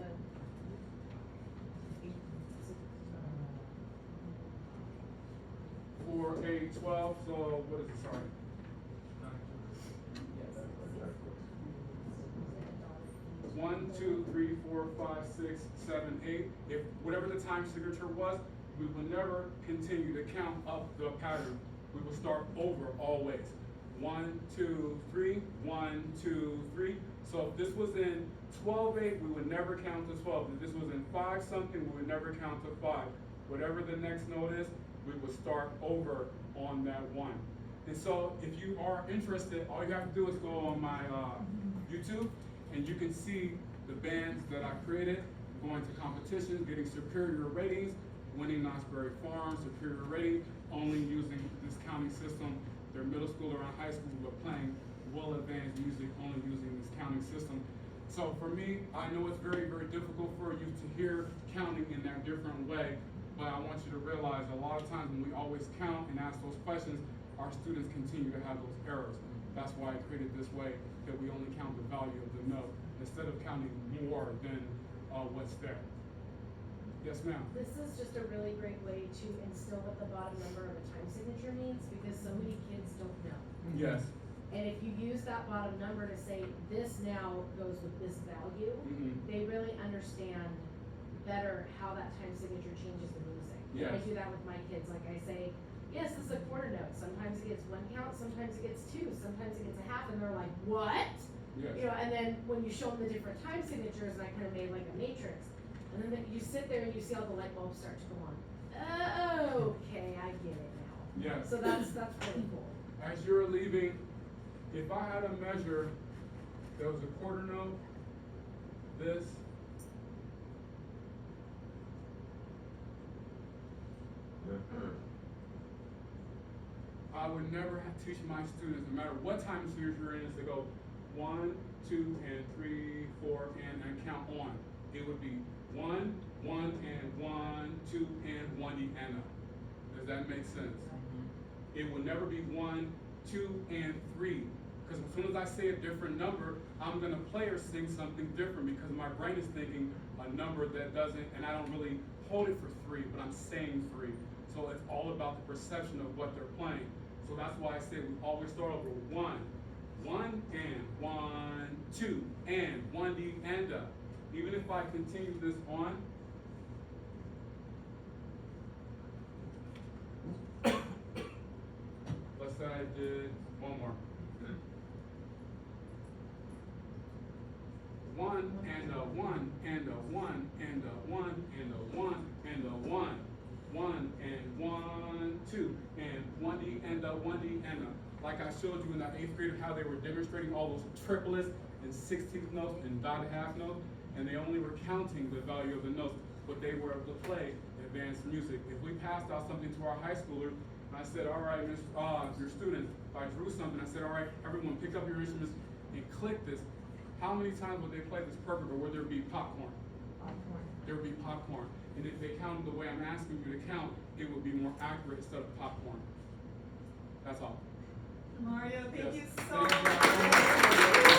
4, 8, 12. So what is it? Sorry. 1, 2, 3, 4, 5, 6, 7, 8. If whatever the time signature was, we will never continue to count up the pattern. We will start over always. 1, 2, 3, 1, 2, 3. So if this was in 12/8, we would never count to 12. If this was in 5 something, we would never count to 5. Whatever the next note is, we will start over on that 1. And so if you are interested, all you have to do is go on my YouTube, and you can see the bands that I created, going to competitions, getting superior ratings, winning Knott's Berry Farm, superior rating, only using this counting system. They're middle school or high school, but playing well advanced music, only using this counting system. So for me, I know it's very, very difficult for you to hear counting in that different way, but I want you to realize a lot of times when we always count and ask those questions, our students continue to have those errors. That's why I created this way, that we only count the value of the note, instead of counting more than what's there. Yes, ma'am. this is just a really great way to instill what the bottom number of a time signature means, because so many kids don't know. Yes. And if you use that bottom number to say, this now goes with this value, Mhm. they really understand better how that time signature changes the music. And I Yes. do that with my kids, like I say, yes, this is a quarter note, sometimes it gets 1 count, sometimes it gets 2, sometimes it gets a half, and they're like, what? Yes. You know, and then when you show them the different time signatures, and I kind of made like a matrix, and then you sit there and you see all the light bulbs start to go on. Oh, okay, I get it now. Yes. So that's really cool. As you're leaving, if I had a measure, there was a quarter note, this, I would never teach my students, no matter what time series you're in, is to go 1, 2, and 3, 4, and count on. It would be 1, 1, and 1, 2, and 1, and a. Does that make sense? It will never be 1, 2, and 3. Because as soon as I say a different number, I'm gonna play or sing something different because my brain is thinking a number that doesn't, and I don't really hold it for 3, but I'm saying 3. So it's all about the perception of what they're playing. So that's why I say we always start over 1, 1 and 1, 2 and 1 and a. Even if I continue this on, I did one more. One and a one and a one and a one and a one and a one. One and one, two, and 1D and a 1D and a. Like I showed you in the 8th grade how they were demonstrating all those triplets and 16th notes and dotted half notes, and they only were counting the value of the notes, but they were able to play advanced music. If we passed out something to our high schoolers, and I said, all right, your students, if I drew something, I said, all right, everyone pick up your instruments and click this. How many times would they play this perfect, or would there be popcorn? Popcorn. There would be popcorn. And if they counted the way I'm asking you to count, it would be more accurate instead of popcorn. That's all. Mario, thank Yes. you so Thank you. much.